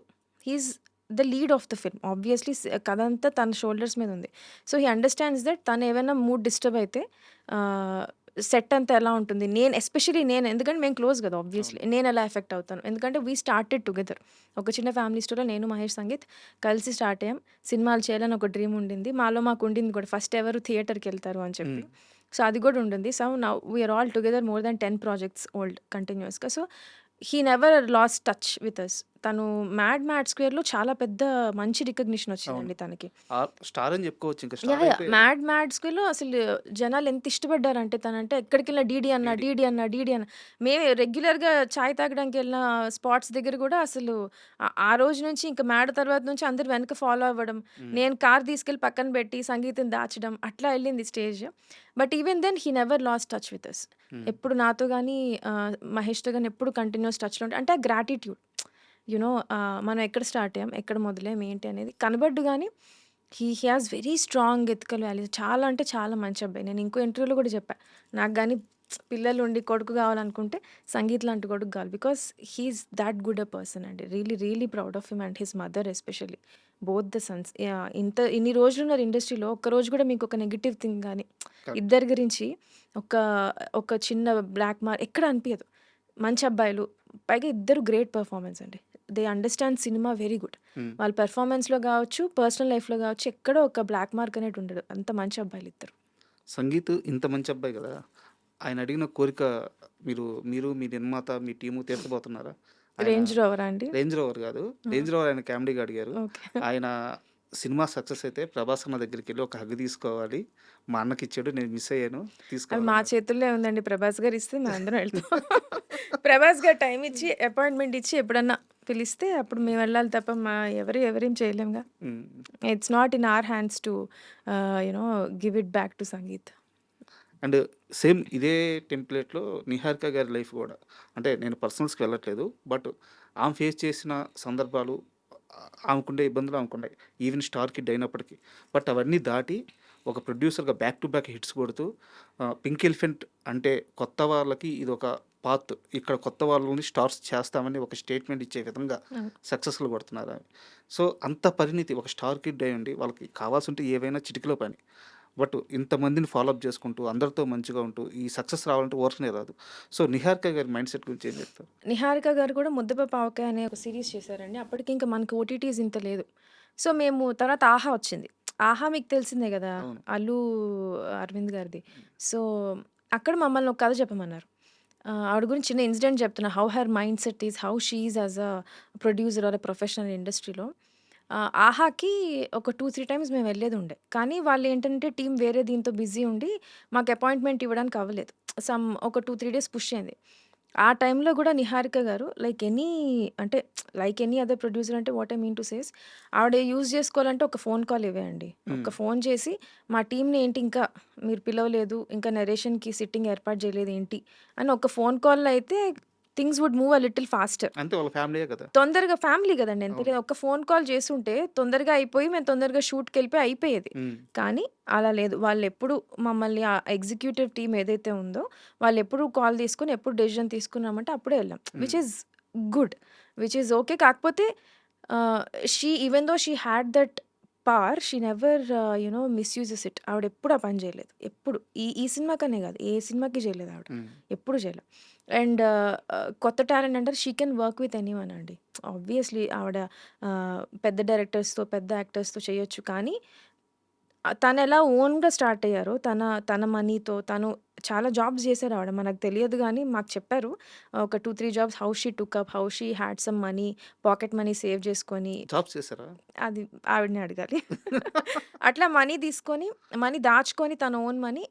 He is the lead of the film. Obviously కథంతా తన షోల్డర్స్ మీద ఉంది. సో, హి అండర్‌స్టాండ్స్ దట్ తను ఏవైనా మూడ్ డిస్టర్బ్ అయితే ఆహ్, సెట్ అంతా ఎలా ఉంటుంది. ఎస్పెషల్లీ నేను ఎందుకంటే మేము క్లోజ్ కదా! అవును. ఆబ్వియస్‌లీ. నేనెలా ఎఫెక్ట్ అవుతాను. ఎందుకంటే వి స్టార్టెడ్ టుగెదర్. ఒక చిన్న ఫ్యామిలీ స్టోరీలో నేను, మహేష్ సంగీత్ కలిసి స్టార్ట్ అయ్యాం. సినిమాలు చేయాలని ఒక డ్రీమ్ ఉండింది. మాకు ఉండింది కూడా. ఫస్ట్ ఎవరు థియేటర్‌కెళ్తారు అని చెప్పి. హ్మ్. సో, అది కూడా ఉండింది. So, now we are all together more than 10 projects old కంటిన్యూయస్‌గా. So, he never lost touch with us. తను 'మ్యాడ్ స్క్వేర్‌లో' చాలా పెద్ద మంచి రికగ్నిషన్ అవును. వచ్చిందండి తనకి. స్టార్ అని చెప్పుకోవచ్చు. ఇంక యాహ్! Star yeah! అయిపోయారు. 'మ్యాడ్ స్క్వేర్‌లో' అసలు జనాలు ఎంత ఇష్టపడ్డారంటే తనంటే ఎక్కడికెళ్ళినా డీడీ అన్న, డీడీ. డీడీ అన్న, డీడీ అన్న. మేము రెగ్యులర్‌గా చాయ్ తాగడానికెళ్ళిన స్పాట్స్ దగ్గర గూడా అసలు ఆ రోజు నుంచి ఇంక 'మ్యాడ్' తర్వాత నుంచి అందరూ వెనక ఫాలో అవ్వడం. హ్మ్. నేను కార్ తీసుకెళ్ళి పక్కన పెట్టి సంగీత్‌ని దాచడం అట్లా ఎళ్ళింది stage. But even then he never lost touch with us. Hmm. ఎప్పుడు నాతో గాని మహేష్‌తో గాని ఎప్పుడు కంటిన్యూయస్ టచ్‌లో అంటే ఆ గ్రాటిట్యూడ్. మనం ఎక్కడ స్టార్ట్ అయ్యాం, ఎక్కడ మొదలయ్యాం, ఏంటి అనేది కనబడ్డు గానీ he has very strong ethical values. చాలా అంటే చాలా మంచి అబ్బాయి. నేను ఇంకో ఇంటర్వ్యూలో కూడా చెప్పా. నాకు గాని పిల్లలుండి కొడుకు కావాలనుకుంటే సంగీత్ లాంటి కొడుకు కావాలి. Because he is that good a person అండి. Really really proud of him and his mother especially. Both the sons. Yeah! ఇన్ని రోజులున్నారు ఇండస్ట్రీలో. ఒక్కరోజు కూడా మీకొక నెగెటివ్ థింగ్ గాని, కరెక్ట్. ఇద్దరి గురించి ఒక ఒక చిన్న బ్లాక్ మార్క్ ఎక్కడ అనిపియదు. మంచి అబ్బాయిలు. పైగా ఇద్దరు గ్రేట్ పెర్ఫార్మన్స్ అండి. They understand cinema very good. హ్మ్. వాళ్ళ పెర్ఫార్మన్స్‌లో గావచ్చు, పర్సనల్ లైఫ్‌లో గావచ్చు ఎక్కడో ఒక బ్లాక్ మార్క్ అనేది ఉండదు. అంత మంచి అబ్బాయిలిద్దరు. సంగీత్ ఇంత మంచి అబ్బాయి గదా! ఆయన అడిగిన కోరిక మీరు, మీ నిర్మాత, మీ టీము తీర్చబోతున్నారా? ఆయన రేంజ్ రోవరా అండి? రేంజ్ రోవర్ గాదు. ఆ! రేంజ్ రోవర్ ఆయన కామెడీగా అడిగారు. ఓకే. ఆయన సినిమా సక్సెస్ అయితే ప్రభాస్ అన్న దగ్గరికెళ్ళి ఒక హగ్ తీసుకోవాలి. మా అన్నకిచ్చాడు. నేను మిస్ అయ్యాను. అది మా తీసుకోవాలన్నారు. చేతుల్లో ఉందండి. ప్రభాస్ గారు ఇస్తే మేమందరం వెళ్తాం. ప్రభాస్ గారు టైమ్ ఇచ్చి, అపాయింట్‌మెంట్ ఇచ్చి ఎప్పుడన్నా పిలిస్తే అప్పుడు మేము వెళ్ళాలి తప్ప ఎవరేం చేయలేంగా. హ్మ్. It's not in our hands to you know give it back to sangeet. And same ఇదే టెంప్లేట్‌లో 'నిహారిక' గారి లైఫ్ గూడా. అంటే నేను పర్సనల్స్‌కి వెళ్ళట్లేదు. బట్ ఆమె ఫేస్ చేసిన సందర్భాలు, ఆమెకుండే ఇబ్బందులు ఆమెకున్నాయి. ఈవెన్ స్టార్ కిడ్ అయినప్పటికీ. బట్ అవన్నీ దాటి ఒక ప్రొడ్యూసర్‌గా బ్యాక్ టు బ్యాక్ హిట్స్ కొడుతూ 'పింక్ ఎలిఫెంట్' అంటే కొత్త వాళ్ళకి ఇదొక పాత్. ఇక్కడ కొత్త వాళ్ళని స్టార్స్ చేస్తామని ఒక స్టేట్మెంట్ ఇచ్చే విధంగా అవును. సక్సెస్‌లు కొడుతున్నారు ఆమె. సో, అంత పరిణితి ఒక స్టార్ కిడ్ అయ్యుండి వాళ్ళకి కావాల్సుంటే ఏవైనా చిటికెలో పని. బట్ ఇంతమందిని ఫాలో అప్ చేసుకుంటూ, అందరితో మంచిగా ఉంటూ, ఈ సక్సెస్ రావాలంటే ఊరకనే రాదు. సో, 'నిహారిక' గారి మైండ్ సెట్ గురించి ఏం చెప్తారు? నిహారిక గారు కూడా 'ముద్దపప్పు ఆవకాయ' అనే ఒక సీరీస్ చేశారండి. అప్పటికి ఇంకా మనకి ఓటీటీస్ ఇంత లేదు. సో, మేము తర్వాత 'ఆహా' వచ్చింది. 'ఆహా' మీకు తెలిసిందే గదా! అవును. అల్లు అరవింద్ గారిది. సో, అక్కడ మమ్మల్ని ఒక కథ చెప్పమన్నారు. ఆవిడ గురించి చిన్న ఇన్సిడెంట్ చెప్తున్నా. How her mindset is, how she is as a producer or a professional ఇండస్ట్రీలో. 'ఆహాకి' ఒక 2, 3 టైమ్స్ మేము వెళ్ళేదుండే. కానీ వాళ్ళేంటంటే టీమ్ వేరే దీంతో బిజీ ఉండి మాకు అపాయింట్‌మెంట్ ఇవ్వడానికి అవ్వలేదు. ఒక 2, 3 డేస్ పుష్ అయింది. ఆ టైంలో గూడా 'నిహారిక' గారు అంటే లైక్ ఎనీ అదర్ ప్రొడ్యూసర్ అంటే what I mean to says ఆవిడ యూజ్ చేసుకోవాలంటే ఒక ఫోన్ కాల్ ఇవ్వేయండి. హ్మ్. ఒక ఫోన్ చేసి మా టీమ్‌ని ఏంటి ఇంకా మీరు పిలవలేదు, ఇంకా నరేషన్‌కి సిట్టింగ్ ఏర్పాటు చేయలేదు ఏంటి అని ఒక ఫోన్ కాల్‌లో అయితే things would move a little faster. అంతే వాళ్ళ ఫ్యామిలీయే కదా! తొందరగా ఫ్యామిలీ గదండీ! ఎంత అవును. లేదు. ఒక్క ఫోన్ కాల్ చేసుంటే తొందరగా అయిపోయి మేము తొందరగా షూట్‌కెళ్ళిపోయి అయిపోయేది. హ్మ్. కానీ అలా లేదు. వాళ్ళెప్పుడు మమ్మల్ని ఆ ఎగ్జిక్యూటివ్ టీమ్ ఏదైతే ఉందో వాళ్ళెప్పుడు కాల్ తీసుకొని ఎప్పుడు డెసిషన్ తీసుకున్నామంటే అప్పుడే వెళ్ళాం. Which hmm. Is good. Which is okay. కాకపోతే even though she had that power she never misuses it. ఆవిడెప్పుడు ఆ పని జేయలేదు. ఎప్పుడు. ఈ ఈ సినిమాకనే గాదు. ఏ సినిమాకి జేయలేదు ఆవిడ. హ్మ్. ఎప్పుడు జేయలే. అండ్ కొత్త టాలెంట్ అంటారు she can work with anyone అండి. ఆబ్వియస్‌లీ ఆవిడ పెద్ద డైరెక్టర్స్‌తో, పెద్ద యాక్టర్స్‌తో చేయొచ్చు. కానీ తనెలా ఓన్‌గా స్టార్ట్ అయ్యారో, తన తన మనీతో తను చాలా జాబ్స్ చేశారు ఆవిడ. మనకు తెలియదు గానీ మాకు చెప్పారు. ఒక 2, 3 jobs how she took up, how she had some money, pocket money save చేసుకొని జాబ్స్ చేసారా? అది ఆవిడనే అడగాలి. అట్లా మనీ తీసుకొని, మనీ దాచుకొని తన ఓన్ మనీ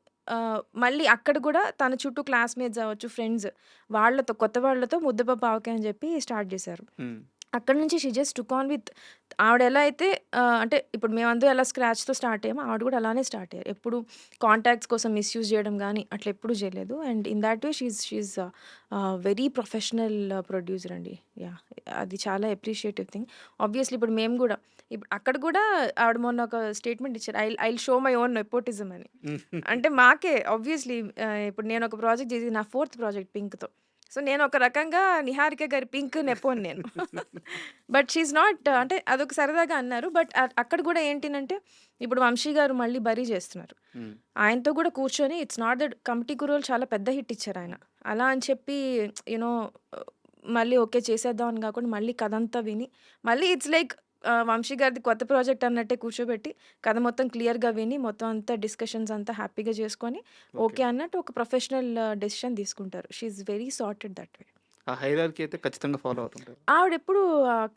మళ్ళీ అక్కడ గూడా తన చుట్టూ క్లాస్‌మేట్స్ అవ్వచ్చు, ఫ్రెండ్స్ వాళ్ళతో కొత్త వాళ్ళతో ముద్దపప్పు ఆవకాయ అని చెప్పి స్టార్ట్ జేశారు. హ్మ్. అక్కడి నుంచి she just took on with ఆవిడెలా అయితే అంటే ఇప్పుడు మేమందరం ఎలా స్క్రాచ్‌తో స్టార్ట్ అయ్యామో ఆవిడ గూడా అలానే స్టార్ట్ అయ్యారు. ఎప్పుడు కాంటాక్ట్స్ కోసం మిస్‌యూజ్ జేయడం గానీ అట్లా ఎప్పుడు జేయలేదు. And in thought way she is very professional producer అండి. యాహ్! అది చాలా అప్రిషియేటివ్ థింగ్. ఆబ్వియస్‌లీ ఇప్పుడు మేము గూడా ఇప్పుడు అక్కడ గూడా ఆవిడ మొన్న ఒక స్టేట్మెంట్ ఇచ్చారు. I'll show my own nepotism అని. అంటే మాకే ఆబ్వియస్‌లీ ఇప్పుడు నేనొక ప్రాజెక్ట్ జేసి నా 4థ్ ప్రాజెక్ట్ 'పింక్‌తో.' సో, నేనొక రకంగా 'నిహారిక' గారి 'పింక్' నెపోని నేను. బట్ షీ ఈజ్ నాట్ అంటే అదొక సరదాగా అన్నారు. బట్ అక్కడ గూడా ఏంటినంటే ఇప్పుడు 'వంశీ' గారు మళ్ళీ 'బరీ' చేస్తున్నారు. హ్మ్. ఆయనతో గూడా కూర్చొని ఇట్స్ నాట్ దట్ 'కమిటీ కుర్రోళ్ళు' చాలా పెద్ద హిట్ ఇచ్చారాయన. అలా అని చెప్పి యూ నో మళ్ళీ ఓకే చేసేద్దాం అని గాకుండా మళ్ళీ కథంతా విని మళ్ళీ ఇట్స్ లైక్ 'వంశీ' గారిది కొత్త ప్రాజెక్ట్ అన్నట్టే కూర్చోబెట్టి కథ మొత్తం క్లియర్‌గా విని మొత్తం అంతా డిస్కషన్స్ అంతా హ్యాపీగా చేసుకొని ఓకే. ఓకే అన్నట్టు ఒక ప్రొఫెషనల్ డెసిషన్ తీసుకుంటారు. She is very sorted that way. ఆ హైరార్కీ అయితే ఖచ్చితంగా ఫాలో అవుతుంటారు. ఆవిడెప్పుడు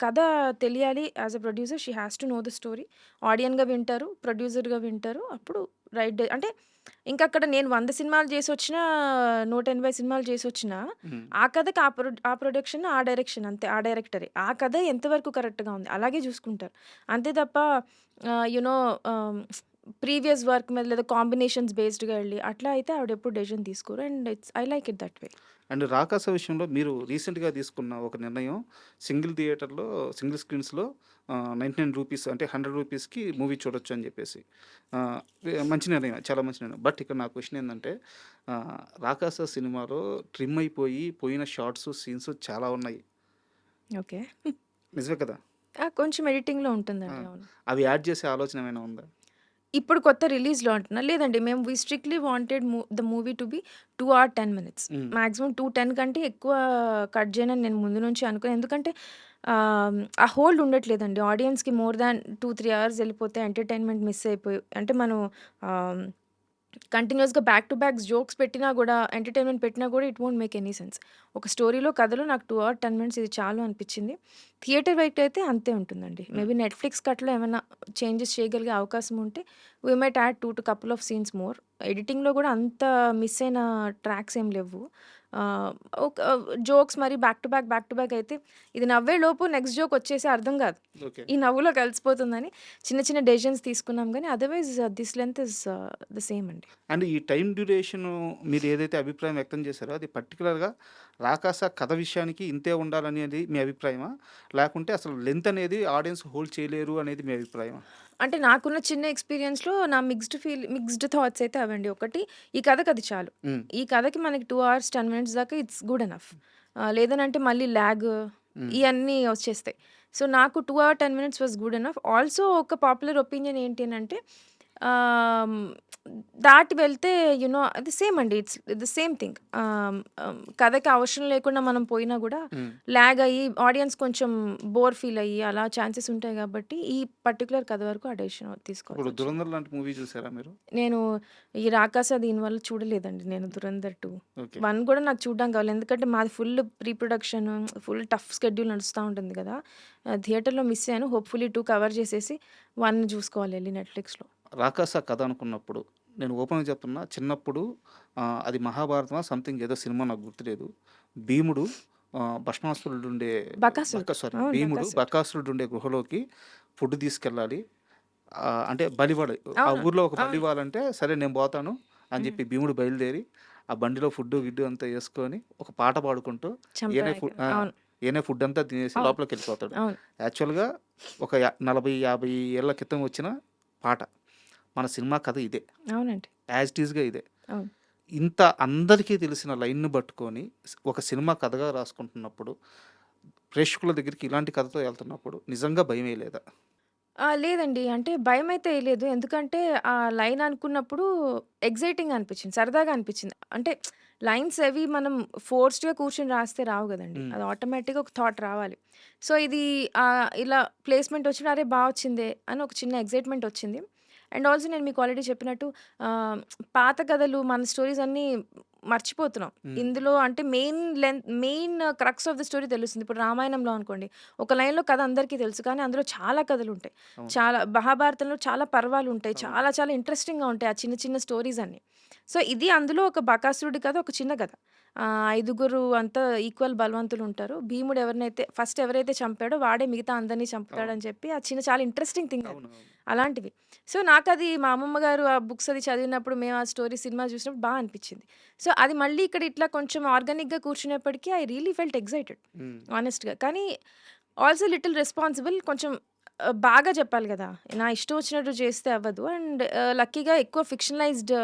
కథ తెలియాలి as a producer she has to know the story. ఆడియన్‌గా వింటారు, ప్రొడ్యూసర్‌గా వింటారు. అప్పుడు అంటే ఇంకక్కడ నేను 100 సినిమాలు చేసొచ్చినా, 180 సినిమాలు చేసొచ్చినా, హ్మ్. ఆ కథకి ఆ ప్రొడక్షన్, ఆ డైరెక్షన్ అంతే. ఆ డైరెక్టరే. ఆ కథ ఎంతవరకు కరెక్ట్‌గా ఉంది అలాగే చూసుకుంటారు. అంతే తప్ప యూ నో ప్రీవియస్ వర్క్ మీద లేదా కాంబినేషన్స్ బేస్డ్‌గా ఎళ్లి అట్లా అయితే ఆవిడెప్పుడు డెసిషన్ తీసుకోరు. And I like it that way. And 'Rakasa' విషయంలో మీరు రీసెంట్‌గా తీసుకున్న ఒక నిర్ణయం సింగిల్ థియేటర్‌లో, సింగిల్ స్క్రీన్స్‌లో రూ. 99 అంటే రూ. 100కి మూవీ చూడొచ్చు అని చెప్పేసి. మంచి నిర్ణయం. చాలా మంచి నిర్ణయం. బట్ ఇక్కడ నా క్వెషన్ ఏందంటే 'రాకాస' సినిమాలో ట్రిమ్ అయిపోయి పోయిన షార్ట్స్, సీన్స్ చాలా ఉన్నాయి. ఓకే. నిజమే కదా! కొంచెం ఎడిటింగ్‌లో ఆ! ఉంటుందండి. అవును. అవి యాడ్ చేసే ఆలోచన ఏమైనా ఉందా? ఇప్పుడు కొత్త రిలీజ్‌లో అంటున్నా? లేదండి. మేము strictly wanted the movie to be 2 hour 10 minutes. Hmm. Maximum 2:10 కంటే ఎక్కువ కట్ చేయనని నేను ముందు నుంచి అనుకున్నా. ఎందుకంటే ఆ హోల్డ్ ఉండట్లేదండి. ఆడియన్స్‌కి మోర్ దాన్ 2, 3 అవర్స్ ఎళ్ళిపోతే ఎంటర్‌టైన్‌మెంట్ మిస్ అయిపోయి అంటే మనం ఆహ్, కంటిన్యూయస్‌గా బ్యాక్ టు బ్యాక్ జోక్స్ పెట్టినా గూడా, ఎంటర్‌టైన్‌మెంట్ పెట్టినా గూడా it won't make any sense. ఒక స్టోరీలో, కథలో నాకు 2 అవర్ 10 మినిట్స్ ఇది చాలు అనిపిచ్చింది. థియేటర్ వైట్ అయితే అంతే ఉంటుందండి. హ్మ్. మేబీ నెట్‌ఫ్లిక్స్ కట్‌లో ఏమన్నా చేంజెస్ చేయగలిగే అవకాశం ఉంటే we might add 2 couple of scenes more. ఎడిటింగ్‌లో గూడా అంత మిస్ అయిన ట్రాక్స్ ఏం లెవ్వు. ఒక జోక్స్ మరి బ్యాక్ టు బ్యాక్ అయితే ఇది నవ్వేలోపు నెక్స్ట్ జోక్ వచ్చేసి అర్థం గాదు. ఓకే. ఈ నవ్వులో కలిసిపోతుందని చిన్న చిన్న డెసిషన్స్ తీసుకున్నాం గానీ otherwise this length is the same అండి. అండ్ ఈ టైమ్ డ్యూరేషను మీరు ఏదైతే అభిప్రాయం వ్యక్తం చేశారో అది పర్టిక్యులర్‌గా 'రాకాస' కథ విషయానికి ఇంతే ఉండాలనేది మీ అభిప్రాయమా? లేకుంటే అసలు లెంత్ అనేది ఆడియన్స్ హోల్డ్ చేయలేరు అనేది మీ అభిప్రాయమా? అంటే నాకున్న చిన్న ఎక్స్‌పీరియన్స్‌లో నా మిక్స్డ్ థాట్స్ అయితే అవండి. ఒకటి ఈ కథకది చాలు. హ్మ్. ఈ కథకి మనకి 2 అవర్స్ 10 మినిట్స్ దాకా ఇట్స్ గుడ్ ఎనఫ్. లేదనంటే మళ్ళీ లాగ్ హ్మ్. ఇయన్నీ వచ్చేస్తాయి. సో, నాకు 2 hour 10 minutes was good enough. Also ఒక పాపులర్ ఒపీనియన్ ఏంటి అనంటే ఆహ్, దాటి వెళ్తే అది సేమ్ అండి. It's the same thing. కథకి అవసరం లేకుండా మనం పోయినా గూడా హ్మ్. లాగ్ అయ్యి ఆడియన్స్ కొంచెం బోర్ ఫీల్ అయ్యి అలా ఛాన్సెస్ ఉంటాయి గాబట్టి, ఈ పర్టిక్యులర్ కథ వరకు ఆ డెసిషన్ ఇప్పుడు తీసుకోవాల్సొచ్చింది. 'ధురంధర్' లాంటి మూవీ చూసారా మీరు? నేను ఈ 'రాకాస' దీనివల్ల చూడలేదండి నేను 'దురంధర్ 2'. ఓకే. 1 కూడా నాకు చూడడానికి అవ్వలేదు. ఎందుకంటే మాది full pre production, full tough schedule నడుస్తా ఉంటుంది గదా! థియేటర్‌లో మిస్ అయ్యాను. హోప్‌ఫుల్లీ 2 కవర్ చేసేసి 1 చూసుకోవాలి ఎళ్లి నెట్‌ఫ్లిక్స్‌లో. 'రాకాస' కథ అనుకున్నప్పుడు నేను ఓపెన్‌గా చెప్తున్నా చిన్నప్పుడు అది 'మహాభారతమా' సంథింగ్ ఏదో సినిమా నాకు గుర్తులేదు. భీముడు భస్మాసురుడుండే బకాసురుడు. అవును. భీముడు బకాసురుడు. బకాసురుడుండే గుహలోకి ఫుడ్ తీసుకెళ్ళాలి. అంటే బలివ్వడు. ఆ అవును. ఊర్లో ఒక అవును. బలివ్వాలంటే సరే నేను పోతాను అని హ్మ్. చెప్పి భీముడు బయలుదేరి ఆ బండిలో ఫుడ్డు, గిడ్డు అంతా యేసుకొని ఒక పాట పాడుకుంటూ చంపడానికి. అవును. ఈయనే ఫుడ్ అంతా తినేసి అవును. లోపలికెళ్ళిపోతాడు. అవును. యాక్చువల్‌గా ఒక 40, 50 ఏళ్ల క్రితం వచ్చిన పాట. మన సినిమా కథ ఇదే. అవునండి. యాజ్ ఇట్ ఈస్‌గా ఇదే. అవును. ఇంత అందరికీ తెలిసిన లైన్‌ని పట్టుకొని ఒక సినిమా కథగా రాసుకుంటున్నప్పుడు, ప్రేక్షకుల దగ్గరికి ఇలాంటి కథతో ఎళ్తున్నప్పుడు నిజంగా భయమేయలేదా? లేదండి. అంటే భయమైతే ఎయలేదు. ఎందుకంటే ఆ లైన్ అనుకున్నప్పుడు ఎక్సైటింగ్‌గా అనిపించింది. సరదాగా అనిపించింది. అంటే లైన్స్ అవి మనం ఫోర్స్డ్‌గా కూర్చొని రాస్తే రావు గదండీ. హ్మ్. అది ఆటోమేటిక్‌గా ఒక థాట్ రావాలి. సో, ఇది ఇలా ప్లేస్‌మెంట్ వచ్చిన అరే! వచ్చిందే అని ఒక చిన్న ఎక్సైట్‌మెంట్ వచ్చింది. అండ్ ఆల్సో నేను మీకు ఆల్రెడీ చెప్పినట్టు ఆహ్, పాత కథలు మన స్టోరీస్ అన్నీ మర్చిపోతున్నాం. హ్మ్. ఇందులో అంటే main crux of the story తెలుస్తుంది. ఇప్పుడు రామాయణంలో అనుకోండి. ఒక లైన్‌లో కథ అందరికీ తెలుసు. కానీ అందులో చాలా కథలుంటాయి. అవును. చాలా మహాభారతంలో చాలా పర్వాలుంటాయి. అవును. చాలా చాలా ఇంట్రెస్టింగ్‌గా ఉంటాయి. ఆ చిన్న చిన్న స్టోరీస్ అన్నీ. సో, ఇది అందులో ఒక బకాసురుడి కథ ఒక చిన్న కథ. ఐదుగురు అంతా ఈక్వల్ బలవంతులుంటారు. భీముడు ఎవరైతే చంపాడో వాడే మిగతా అందరిని అవును. చంపుతాడని చెప్పి అది చాలా ఇంట్రెస్టింగ్ థింగ్ అది. అవునవును. అలాంటివి. సో, నాకది మా అమ్మమ్మ గారు ఆ బుక్స్ అది చదివినప్పుడు మేము ఆ స్టోరీ సినిమా చూసినప్పుడు అనిపిచ్చింది. సో, అది మళ్ళీ ఇక్కడ ఇట్లా కొంచెం ఆర్గానిక్‌గా కూర్చునేప్పటికి ఐ రియల్లీ ఫెల్ట్ ఎక్సైటెడ్ హ్మ్. హానెస్ట్‌గా. కానీ ఆల్సో లిటిల్ రెస్పాన్సిబుల్ కొంచెం బాగా చెప్పాలి గదా! నా ఇష్టం వచ్చినట్టు చేస్తే అవ్వదు. అండ్ లక్కీగా ఎక్కువ ఫిక్షనలైజ్డ్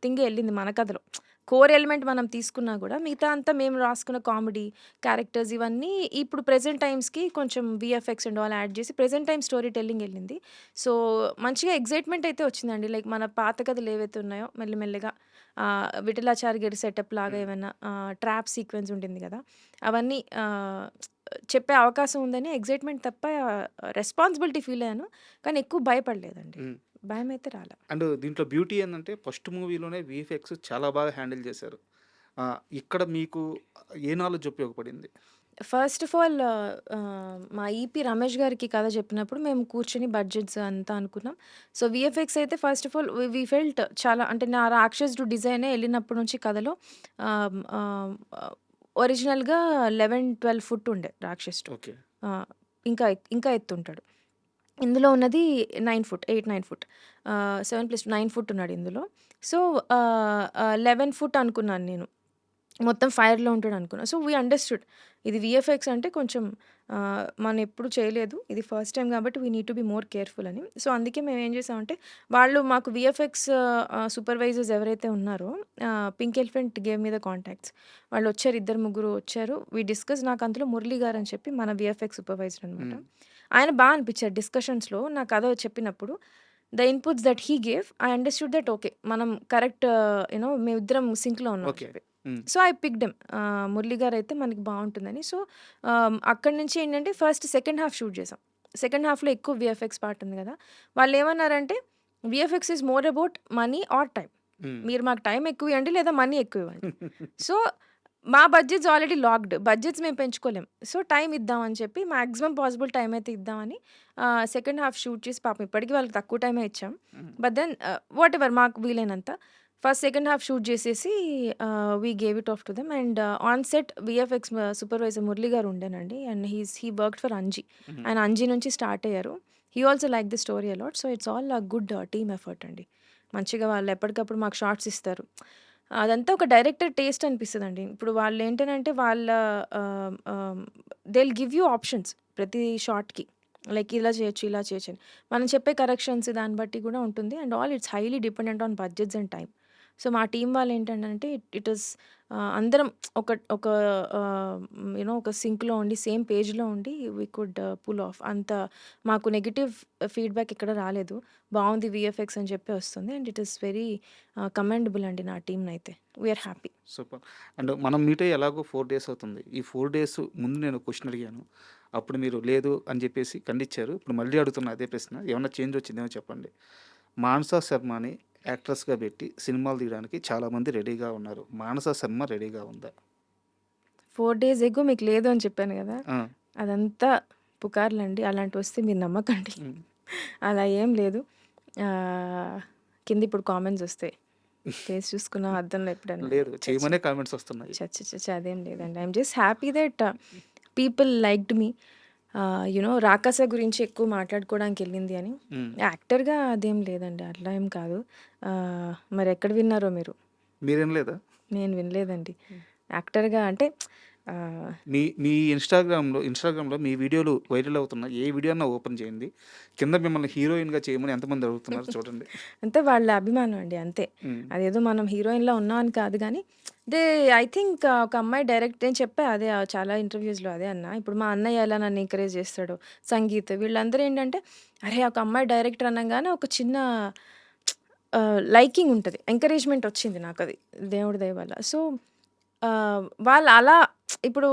థింగే ఎళ్ళింది మన కథలో. కోర్ ఎలిమెంట్ మనం తీసుకున్నా గూడా మిగతా అంతా మేము రాసుకున్న కామెడీ, క్యారెక్టర్స్ ఇవన్నీ ఇప్పుడు ప్రెజెంట్ టైమ్స్‌కి కొంచెం వీఎఫ్ఎక్స్ అండ్ ఆల్ యాడ్ చేసి ప్రెజెంట్ టైమ్ స్టోరీ టెల్లింగ్ ఎళ్ళింది. సో, మంచిగా ఎక్సైట్‌మెంట్ అయితే వచ్చిందండి. లైక్ మన పాత కథలు ఏవైతే ఉన్నాయో మెల్లిమెల్లిగా విఠలాచారి గారి సెటప్ లాగా హ్మ్. ఏమైనా ట్రాప్ సీక్వెన్స్ ఉంటుంది గదా! అవన్నీ చెప్పే అవకాశం ఉందని ఎక్సైట్‌మెంట్ తప్ప రెస్పాన్సిబిలిటీ ఫీల్ అయ్యాను. కానీ ఎక్కువ భయపడలేదండి. హ్మ్. భయమైతే రాలా. అండ్ దీంట్లో బ్యూటీ ఏందంటే ఫస్ట్ మూవీలోనే వీఎఫ్ఎక్స్ చాలా బాగా హ్యాండిల్ చేశారు. ఇక్కడ మీకు ఏ నాలెడ్జ్ ఉపయోగపడింది? ఫస్ట్ ఆఫ్ ఆల్ మా ఈపీ రమేష్ గారికి కథ చెప్పినప్పుడు మేము కూర్చొని బడ్జెట్స్ అంతా అనుకున్నాం. సో, వీఎఫ్ఎక్స్ అయితే first of all we felt చాలా అంటే నా రాక్షసుడు డిజైనే ఎళ్ళినప్పటి నుంచి కథలో ఆహ్, ఆహ్, ఒరిజినల్‌గా 11, 12 ఫుట్ ఉండే రాక్షసుడు. ఓకే. ఆ! ఇంకా ఇంకా ఎత్తుంటాడు. ఇందులో ఉన్నది 9 ఫుట్, 8, 9 ఫుట్. 7+9 ఫుట్ ఉన్నాడు ఇందులో. సో, 11 ఫుట్ అనుకున్నాను నేను. మొత్తం ఫైర్‌లో ఉంటాడనుకున్నా. So, we understood. ఇది వీఎఫ్ఎక్స్ అంటే కొంచెం మనం ఎప్పుడు చేయలేదు. ఇది ఫస్ట్ టైమ్ కాబట్టి we need to be more careful అని. సో, అందుకే మేమేం చేసామంటే, వాళ్ళు మాకు వీఎఫ్ఎక్స్ సూపర్వైజర్స్ ఎవరైతే ఉన్నారో pink elephant gave me the contacts. వాళ్ళొచ్చారు, ఇద్దరు ముగ్గురు వచ్చారు. We discuss. నాకు అందులో మురళి గారని చెప్పి మన వీఎఫ్ఎక్స్ సూపర్వైజర్ అనమాట. హ్మ్. ఆయన అనిపిచ్చారు డిస్కషన్స్‌లో. నా కథ చెప్పినప్పుడు the inputs that he gave I understood that okay. మనం కరెక్ట్ మేమిద్దరం సింక్‌లో ఉన్నాం అని ఓకే. చెప్పి. Hmm. So, I picked him. Murali గారైతే మనకి బావుంటుందని. సో, అక్కడి నుంచి ఏంటంటే ఫస్ట్ సెకండ్ హాఫ్ షూట్ చేసాం. సెకండ్ హాఫ్‌లో ఎక్కువ వీఎఫ్ఎక్స్ పార్ట్ ఉంది కదా! వాళ్ళేమన్నారంటే, "VFX is more about money or time. Hmm. మీరు మాకు టైం ఎక్కువియ్యండి లేదా మనీ ఎక్కువివ్వండి." సో, మా బడ్జెట్స్ ఆల్రెడీ లాక్డ్. బడ్జెట్స్ మేము పెంచుకోలేం. సో, టైమ్ ఇద్దాం అని చెప్పి మాక్సిమం పాసిబుల్ టైమ్ అయితే ఇద్దామని సెకండ్ హాఫ్ షూట్ చేసి పాపం ఇప్పటికి వాళ్ళకి తక్కువ టైమే ఇచ్చాం. హ్మ్. బట్ దెన్ వాటెవర్ మాకు వీలైనంత. ఫస్ట్ సెకండ్ హాఫ్ షూట్ చేసేసి we gave it off to them. And on set VFX supervisor Murali గారు ఉండేనండి. And he worked for Anji. Hmm. ఆయన అంజీ నుంచి స్టార్ట్ అయ్యారు. He also like the story a lot. So, it's all a good team effort అండి. మంచిగా వాళ్ళు ఎప్పటికప్పుడు మాకు షార్ట్స్ ఇస్తారు. అదంతా ఒక డైరెక్టర్ టేస్ట్ అనిపిస్తదండి. ఇప్పుడు వాళ్ళేంటనంటే వాళ్ళ they will give you options ప్రతి షాట్‌కి. లైక్ ఇలా చేయొచ్చు, ఇలా చేయొచ్చు అని. మనం చెప్పే కరెక్షన్స్ దాన్ని బట్టి కూడా ఉంటుంది. And all it's highly dependent on budgets and time. So, మా టీమ్ వాళ్ళేంటంటే ఇట్ ఈస్ అందరం ఒక ఒక ఒక సింక్‌లో ఉండి, సేమ్ పేజ్‌లో ఉండి వి కుడ్ పుల్ ఆఫ్. అంత మాకు నెగెటివ్ ఫీడ్‌బ్యాక్ ఎక్కడ రాలేదు. బావుంది వీఎఫ్ఎక్స్ అని చెప్పి వస్తుంది. And it is very commendable అండి నా టీమ్‌నైతే. We are happy. Super. And మనం మీట్ అయ్యి ఎలాగో 4 డేస్ అవుతుంది. ఈ 4 డేస్ ముందు నేను క్వెషన్ అడిగాను. అప్పుడు మీరు లేదు అని చెప్పేసి ఖండించారు. ఇప్పుడు మళ్ళీ అడుగుతున్నా అదే ప్రశ్న. ఏమన్నా చేంజ్ వచ్చిందేమో చెప్పండి. మానస శర్మని యాక్ట్రెస్‌గా పెట్టి సినిమాలు తీయడానికి చాలామంది రెడీగా ఉన్నారు. మానస శర్మ రెడీగా ఉందా? 4 డేస్ ఎగో మీకు లేదు అని చెప్పాను గదా! ఆ! అదంతా పుకార్లండి. అలాంటివొస్తే మీరు నమ్మకండి. హ్మ్. అలా ఏం లేదు. కింద ఇప్పుడు కామెంట్స్ ఒస్తాయి. ఫేస్ చూసుకున్నావా అద్దంలో ఎప్పుడన్నా? లేదు. ఛ! ఛ! చేయమనే కామెంట్స్ వస్తున్నాయి. ఛ! ఛ! ఛ! ఛ! అదేం లేదండి. I'm just happy that people liked me. Rakasa గురించి ఎక్కువ మాట్లాడుకోవడానికెళ్ళింది అని. హ్మ్. యాక్టర్‌గా అదేం లేదండి. అట్లా ఏం కాదు. మరెక్కడ విన్నారో మీరు? మీరేం లేదా? నేను వినలేదండి. యాక్టర్‌గా అంటే మీ మీ ఇన్‌స్టాగ్రామ్‌లో మీ వీడియోలు వైరల్ అవుతున్న ఏ వీడియో అన్నా ఓపెన్ చేయండి. కింద మిమ్మల్ని హీరోయిన్‌గా చేయమని ఎంతమంది అడుగుతున్నారో చూడండి. అంతే వాళ్ళ అభిమానం అండి అంతే. హ్మ్. అదేదో మనం హీరోయిన్‌లా ఉన్నాం అని కాదు గానీ, ఐ థింక్ ఒక అమ్మాయి నేను చెప్పా అదే చాలా ఇంటర్వ్యూస్‌లో అదే అన్నా. ఇప్పుడు మా అన్నయ్య ఎలా నన్ను ఎంకరేజ్ చేస్తాడో, సంగీత్ వీళ్ళందరూ ఏంటంటే, అరే! ఒక అమ్మాయి డైరెక్టర్ అనంగానే ఒక చిన్న లైకింగ్ ఉంటది. ఎంకరేజ్‌మెంట్ వచ్చింది నాకది దేవుడి దయ వల్ల. సో, వాళ్ళు అలా ఇప్పుడు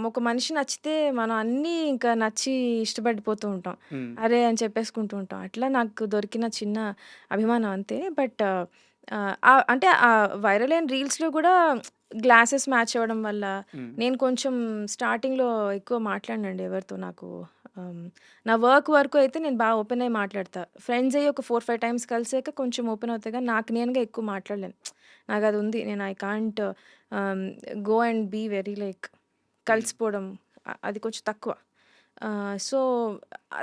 ఒక మనిషి నచ్చితే మనం అన్నీ ఇంకా నచ్చి ఇష్టపడిపోతూ ఉంటాం. హ్మ్. అరే! అని చెప్పేసుకుంటూ ఉంటాం. అట్లా నాకు దొరికిన చిన్న అభిమానం అంతే. బట్ అంటే వైరల్ అయిన రీల్స్‌లో గూడా గ్లాసెస్ మ్యాచ్ అవ్వడం వల్ల హ్మ్. నేను కొంచెం స్టార్టింగ్‌లో ఎక్కువ మాట్లాడనండి ఎవరితో నాకు. ఆహ్, నా వరకు అయితే నేను బాగా ఓపెన్ అయ్యి మాట్లాడతా. ఫ్రెండ్స్ అయ్యి ఒక 4, 5 టైమ్స్ కలిసాక కొంచెం ఓపెన్ అవుతా గానీ నాకు నేనుగా ఎక్కువ మాట్లాడలేను. నాకది ఉంది. నేను I can't ah, go and be very like hmm. కలిసిపోవడం అది కొంచెం తక్కువ. సో,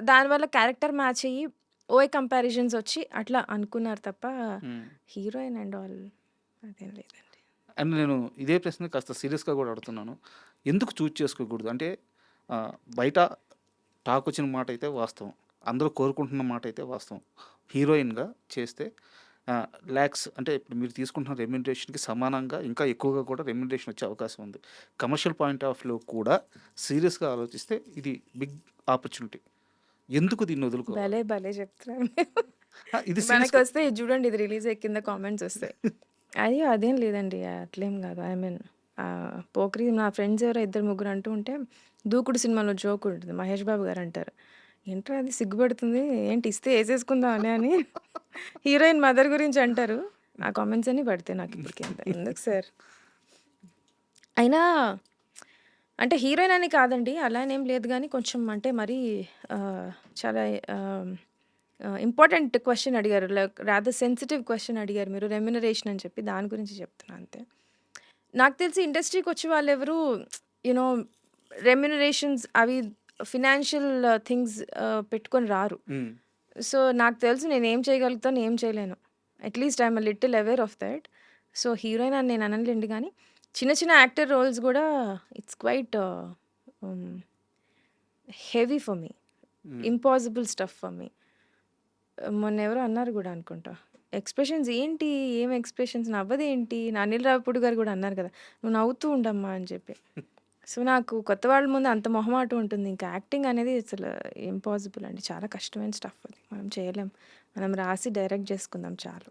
దానివల్ల క్యారెక్టర్ మ్యాచ్ అయ్యి ఓవర్ కంపారిజన్స్ వచ్చి అట్లా అనుకున్నారు తప్ప హ్మ్. హీరోయిన్ అండ్ ఆల్ అదేం లేదండి. అండ్ నేను ఇదే ప్రశ్న కాస్త సీరియస్‌గా కూడా అడుగుతున్నాను. ఎందుకు చూజ్ చేసుకోకూడదు? అంటే బయట టాక్ వచ్చిన మాట అయితే వాస్తవం. అందరూ కోరుకుంటున్న మాట అయితే వాస్తవం. హీరోయిన్‌గా చేస్తే లాక్స్ అంటే ఇప్పుడు మీరు తీసుకుంటున్న రెమ్యునరేషన్‌కి సమానంగా ఇంకా ఎక్కువగా కూడా రెమ్యునరేషన్ వచ్చే అవకాశం ఉంది. కమర్షియల్ పాయింట్ ఆఫ్ వ్యూలో కూడా సీరియస్‌గా ఆలోచిస్తే ఇది బిగ్ ఆపర్చునిటీ. ఎందుకు దీన్ని వదులుకోవాలి? భలే చెప్తున్నారు మీరు. ఇది సీరియస్‌గా మనకొస్తే ఇది చూడండి ఇది రిలీజ్ అయ్యే కింద కామెంట్స్ వస్తాయి. అయ్యో! అదేం లేదండి. అట్లేం గాదు. ఐ మీన్ పోకిరి నా ఫ్రెండ్స్ ఎవరో ఇద్దరు ముగ్గురు అంటూ ఉంటే 'దూకుడు' సినిమాలో జోక్ ఉంటది. మహేష్ బాబు గారు అంటారు. ఏంట్రా అది సిగ్గుపడుతుంది. ఏంటి ఇస్తే ఏసేసుకుందామనే అని హీరోయిన్ మదర్ గురించి అంటారు. ఆ కామెంట్స్ అన్నీ పడతాయి నాకిప్పటికి. ఎందుకు సార్? అయినా అంటే హీరోయిన్ అని కాదండి. అలా అనేం లేదు గానీ కొంచెం అంటే మరీ చాలా ఆహ్, ఇంపార్టెంట్ క్వెషన్ అడిగారు. లైక్ రాదర్ సెన్సిటివ్ క్వెషన్ అడిగారు మీరు రెమ్యునరేషన్ అని చెప్పి దాని గురించి చెప్తున్నా అంతే. నాకు తెలిసి ఇండస్ట్రీకొచ్చే వాళ్ళెవరు యూనో రెమ్యునరేషన్స్ అవి ఫినాన్షియల్ థింగ్స్ పెట్టుకొని రారు. హ్మ్. సో, నాకు తెలుసు నేనేం చేయగలుగుతాను, ఏం చేయలేను. At least I'm a little aware of that. So, heroine అని నేను అననులెండి గానీ, చిన్న చిన్న యాక్టర్ రోల్స్ గూడా it's quite hmm, heavy for me. Hmm. Impossible stuff for me. మొన్నెవరో అన్నారు గూడా అనుకుంటా. ఎక్స్‌ప్రెషన్స్ ఏంటి? ఏం ఎక్స్‌ప్రెషన్స్ నవ్వదేంటి? అనిల్ రావిపూడి గారు గూడా అన్నారు గదా! "నువ్వు నవ్వుతూ ఉండమ్మా" అని చెప్పి. సో, నాకు కొత్త వాళ్ళ ముందు అంత మొహమాటం ఉంటుంది. ఇంకా యాక్టింగ్ అనేది అసలు ఇంపాసిబుల్ అండి. చాలా కష్టమైన స్టఫ్ అది. మనం చేయలేం. మనం రాసి డైరెక్ట్ జేసుకుందాం చాలు.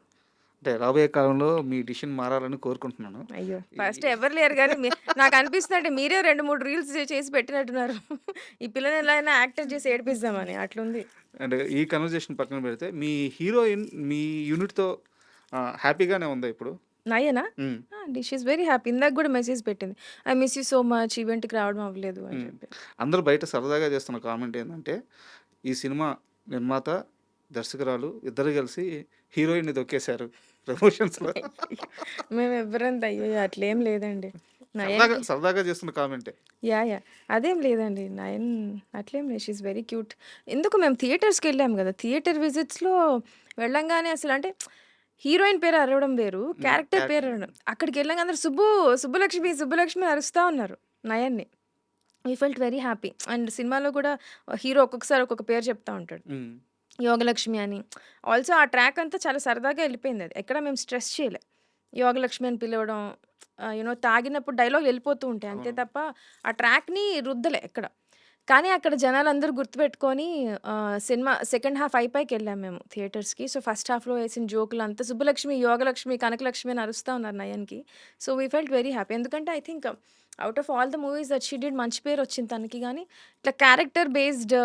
అంటే రాబోయే కాలంలో మీ డిసిషన్ మారాలని కోరుకుంటున్నాను. అయ్యో! ఈ ఫస్ట్ ఎవరు లేరు గానీ నాకనిపిస్తుందంటే మీరే 2, 3 రీల్స్ చేసి పెట్టినట్టున్నారు. ఈ పిల్లని ఎలా అయినా యాక్టర్ చేసి ఏడిపిద్దామని అట్లుంది. అంటే ఈ కన్వర్జేషన్ పక్కన పెడితే మీ హీరోయిన్ మీ యూనిట్‌తో హ్యాపీగానే ఉందా ఇప్పుడు? నయనా? హ్మ్. ఆ! అండి. She is very happy. ఇందాక గూడా మెసేజ్ పెట్టింది. I miss you so much ఈవెంట్‌కి రావడం అవ్వలేదు అని హ్మ్. చెప్పి. అందరూ బయట సరదాగా చేస్తున్న కామెంట్ ఏందంటే, ఈ సినిమా నిర్మాత, దర్శకురాలు ఇద్దరు కలిసి హీరోయిన్‌ని దొక్కేశారు ప్రమోషన్స్‌లో. మేమెవ్వరంత అయ్యయ్యో! అట్లేం లేదండి. సరదాగా నయన్‌కి సరదాగా చేస్తున్న కామెంటే. యాహ్! అదేం లేదండి. నయన్ అట్లేం లేదు. She is very cute. ఎందుకు మేము థియేటర్స్‌కెళ్ళాం గదా! థియేటర్ విజిట్స్‌లో వెళ్ళంగానే అసలంటే హీరోయిన్ పేరు అరవడం వేరు. హ్మ్. క్యారెక్టర్ పేరు క్యారెక్టర్. అరవడం. అక్కడికెళ్ళంగానే అందరూ సుబ్బులక్ష్మి, సుబ్బులక్ష్మి అరుస్తా ఉన్నారు నయన్ని. We felt very happy. And సినిమాలో గూడా హీరో ఒక్కొక్కసారి ఒక్కొక్క పేరు చెప్తా ఉంటాడు. హ్మ్. యోగలక్ష్మి అని. ఆల్సో ఆ ట్రాక్ అంతా చాలా సరదాగా ఎళ్ళిపోయిందది. ఎక్కడ మేము స్ట్రెస్ చేయలే. యోగలక్ష్మి అని పిలవడం తాగినప్పుడు డైలాగులు ఎళ్ళిపోతూ ఉంటాయి. అంతే అవును. తప్ప ఆ ట్రాక్‌ని రుద్దలే ఎక్కడ. కానీ అక్కడ జనాలందరూ గుర్తుపెట్టుకొని సినిమా సెకండ్ హాఫ్ అయిపోయాకెళ్ళాం మేము థియేటర్స్‌కి. సో, ఫస్ట్ హాఫ్‌లో ఏసిన జోకులంతా సుబ్బలక్ష్మి, యోగలక్ష్మి, కనకలక్ష్మి అని అరుస్తా ఉన్నారు నయన్‌కి. So, we felt very happy. ఎందుకంటే I think out of all the movies that she did మంచి పేరొచ్చింది తనకి గానీ, ఇట్లా క్యారెక్టర్ బేస్డ్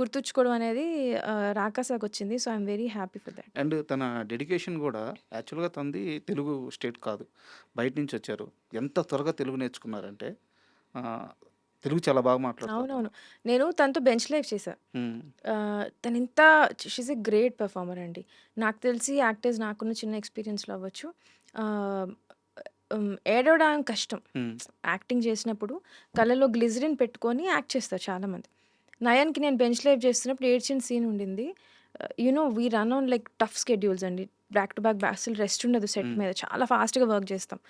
గుర్తుంచుకోవడం అనేది రాకాసాకొచ్చింది. So, I'm very happy for that. And తన డెడికేషన్ గూడా యాక్చువల్‌గా తనది తెలుగు స్టేట్ కాదు. బయట నుంచొచ్చారు. ఎంత త్వరగా తెలుగు నేర్చుకున్నారంటే ఆహ్, తెలుగు చాలా బాగా మాట్లాడతారు తను. అవునవును. నేను తనతో బెంచ్ లైఫ్ చేశా. హ్మ్. తనింత she is a great performer అండి. నాకు తెలిసి యాక్టర్స్ నాకున్న చిన్న ఎక్స్‌పీరియన్స్‌లో అవ్వచ్చు. ఆహ్, ఏడవడం కష్టం. హ్మ్. యాక్టింగ్ చేసినప్పుడు కళ్ళలో గ్లిజరిన్ పెట్టుకొని యాక్ట్ చేస్తారు చాలామంది. నయన్‌కి నేను బెంచ్ లైఫ్ చేస్తున్నప్పుడు ఏడ్చిన సీన్ ఉండింది. We run on like tough schedules అండి. బ్యాక్ టు బ్యాక్ అసలు రెస్ట్ ఉండదు సెట్ హ్మ్. మీద. చాలా ఫాస్ట్‌గా వర్క్ చేస్తాం.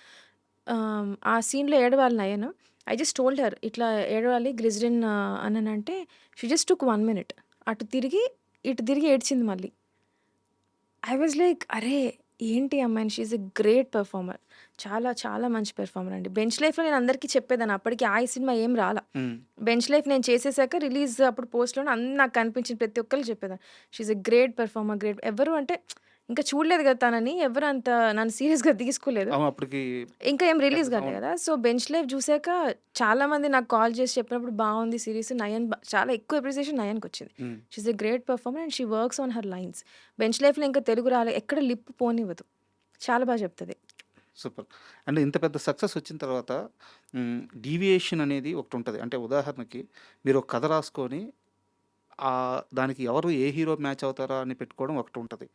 ఆ సీన్‌లో ఏడవాలి Nayan. I just told her ఇట్లా ఏడవాలి గ్లిజరిన్ అననంటే షీ జస్ట్ టుక్ 1 మినిట్. అటు తిరిగి, ఇటు తిరిగి ఏడ్చింది మళ్ళీ. ఐ వాస్ లైక్ అరే! ఏంటి ఈ అమ్మాయిని she is a great performer. చాలా చాలా మంచి పెర్ఫార్మర్ అండి. బెంచ్ లైఫ్‌లో నేను అందరికీ చెప్పేదాన్ని. అప్పటికి ఆ ఈ సినిమా ఏం రాలా. హ్మ్. బెంచ్ లైఫ్ నేను చేసేసాక రిలీజ్ అప్పుడు పోస్ట్‌లోనే నాకు కనిపించిన ప్రతి ఒక్కళ్ళకి చెప్పేదాన్ని. She is a great performer great ఎవరు అంటే ఇంకా చూడలేదు కదా తనని. ఎవరు అంత నన్ను సీరియస్‌గా తీసుకోలేదు. అవును. అప్పటికి ఇంకా ఏం రిలీజ్ కాలే అవును. కదా! సో, బెంచ్ లైఫ్ చూసాక చాలామంది నాకు కాల్ చేసి చెప్పినప్పుడు బావుంది సీరీస్. చాలా ఎక్కువ అప్రిసియేషన్ నయన్‌కొచ్చింది. హ్మ్. She is a great performer and she works on her lines. Bench లైఫ్‌లో ఇంకా తెలుగు రాలే ఎక్కడ లిప్ పోనివ్వదు. చాలా చెప్తది. సూపర్. అంటే ఇంత పెద్ద సక్సెస్ వచ్చిన తర్వాత డీవియేషన్ అనేది ఒకటుంటది. అంటే ఉదాహరణకి మీరు ఒక కథ రాసుకొని దానికి ఎవరు ఏ హీరో మ్యాచ్ అవుతారా అని పెట్టుకోవడం ఒకటుంటది.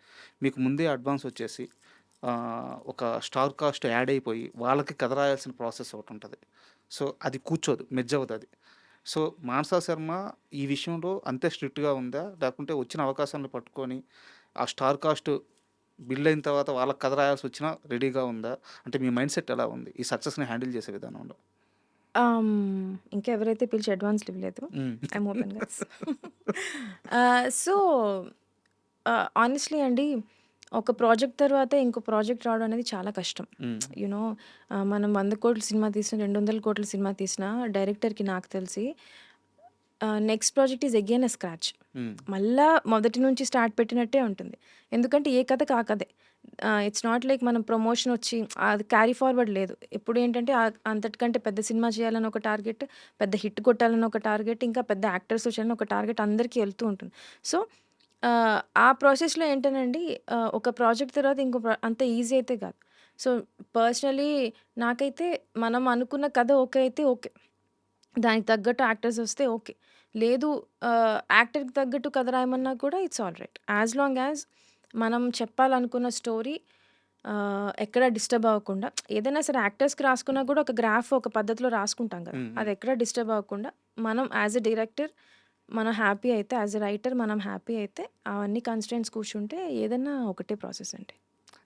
మీకు ముందే అడ్వాన్స్ వచ్చేసి ఒక స్టార్ కాస్ట్ యాడ్ అయిపోయి వాళ్ళకి కథ రాయాల్సిన ప్రాసెస్ ఒకటుంటది. సో, అది కూర్చోదు. మెర్జ్ అవ్వదది. సో, మానసా శర్మ ఈ విషయంలో అంతే స్ట్రిక్ట్‌గా ఉందా? లేకుంటే వచ్చిన అవకాశాలను పట్టుకొని ఆ స్టార్ కాస్ట్ బిల్డ్ అయిన తర్వాత వాళ్ళకి కథ రాయాల్సొచ్చినా రెడీగా ఉందా? అంటే మీ మైండ్ సెట్ ఎలా ఉంది? ఈ సక్సెస్‌ని హ్యాండిల్ చేసే విధానంలో? ఇంకా ఎవరైతే పిలిచి అడ్వాన్స్‌లు ఇవ్వలేదు. హ్మ్. I'm open guys. So, honestly అండి ఒక ప్రాజెక్ట్ తర్వాత ఇంకో ప్రాజెక్ట్ రావడం అనేది చాలా కష్టం. హ్మ్. యూ నో మనం 100,00,00,000 సినిమా తీసినా, 200,00,00,000 సినిమా తీసినా డైరెక్టర్‌కి నాకు తెలిసి next project is again a scratch. హ్మ్. మళ్ళా మొదటి నుంచి స్టార్ట్ పెట్టినట్టే ఉంటుంది. ఎందుకంటే ఏ కథకి ఆ కథే. ఇట్స్ నాట్ లైక్ మనం ప్రమోషన్ వచ్చి అది క్యారీ ఫార్వర్డ్ లేదు. ఎప్పుడేంటంటే అంతటికంటే పెద్ద సినిమా చేయాలని ఒక టార్గెట్, పెద్ద హిట్ కొట్టాలని ఒక టార్గెట్, ఇంకా పెద్ద యాక్టర్స్ వచ్చాలని ఒక టార్గెట్ అందరికీ వెళ్తూ ఉంటుంది. సో, ఆ ప్రాసెస్‌లో ఏంటనండి ఒక ప్రాజెక్ట్ తర్వాత ఇంకో అంత ఈజీ అయితే కాదు. సో, పర్సనలీ నాకైతే మనం అనుకున్న కథ ఓకే అయితే ఓకే. దానికి తగ్గట్టు యాక్టర్స్ వస్తే ఓకే. లేదు యాక్టర్‌కి తగ్గట్టు కథ రాయమన్నా కూడా it's alright. As long as మనం చెప్పాలనుకున్న స్టోరీ ఎక్కడ డిస్టర్బ్ అవ్వకుండా ఏదైనా సరే యాక్టర్స్‌కి రాసుకున్నా కూడా ఒక గ్రాఫ్ ఒక పద్ధతిలో రాసుకుంటాం కదా! హ్మ్. హ్మ్. అది ఎక్కడ డిస్టర్బ్ అవ్వకుండా మనం యాజ్ ఎ డైరెక్టర్ మనం హ్యాపీ అయితే, యాజ్ ఎ రైటర్ మనం హ్యాపీ అయితే, అవన్నీ కన్‌స్ట్రెయింట్స్ కూర్చుంటే ఏదన్నా ఒకటే ప్రాసెస్ అండి.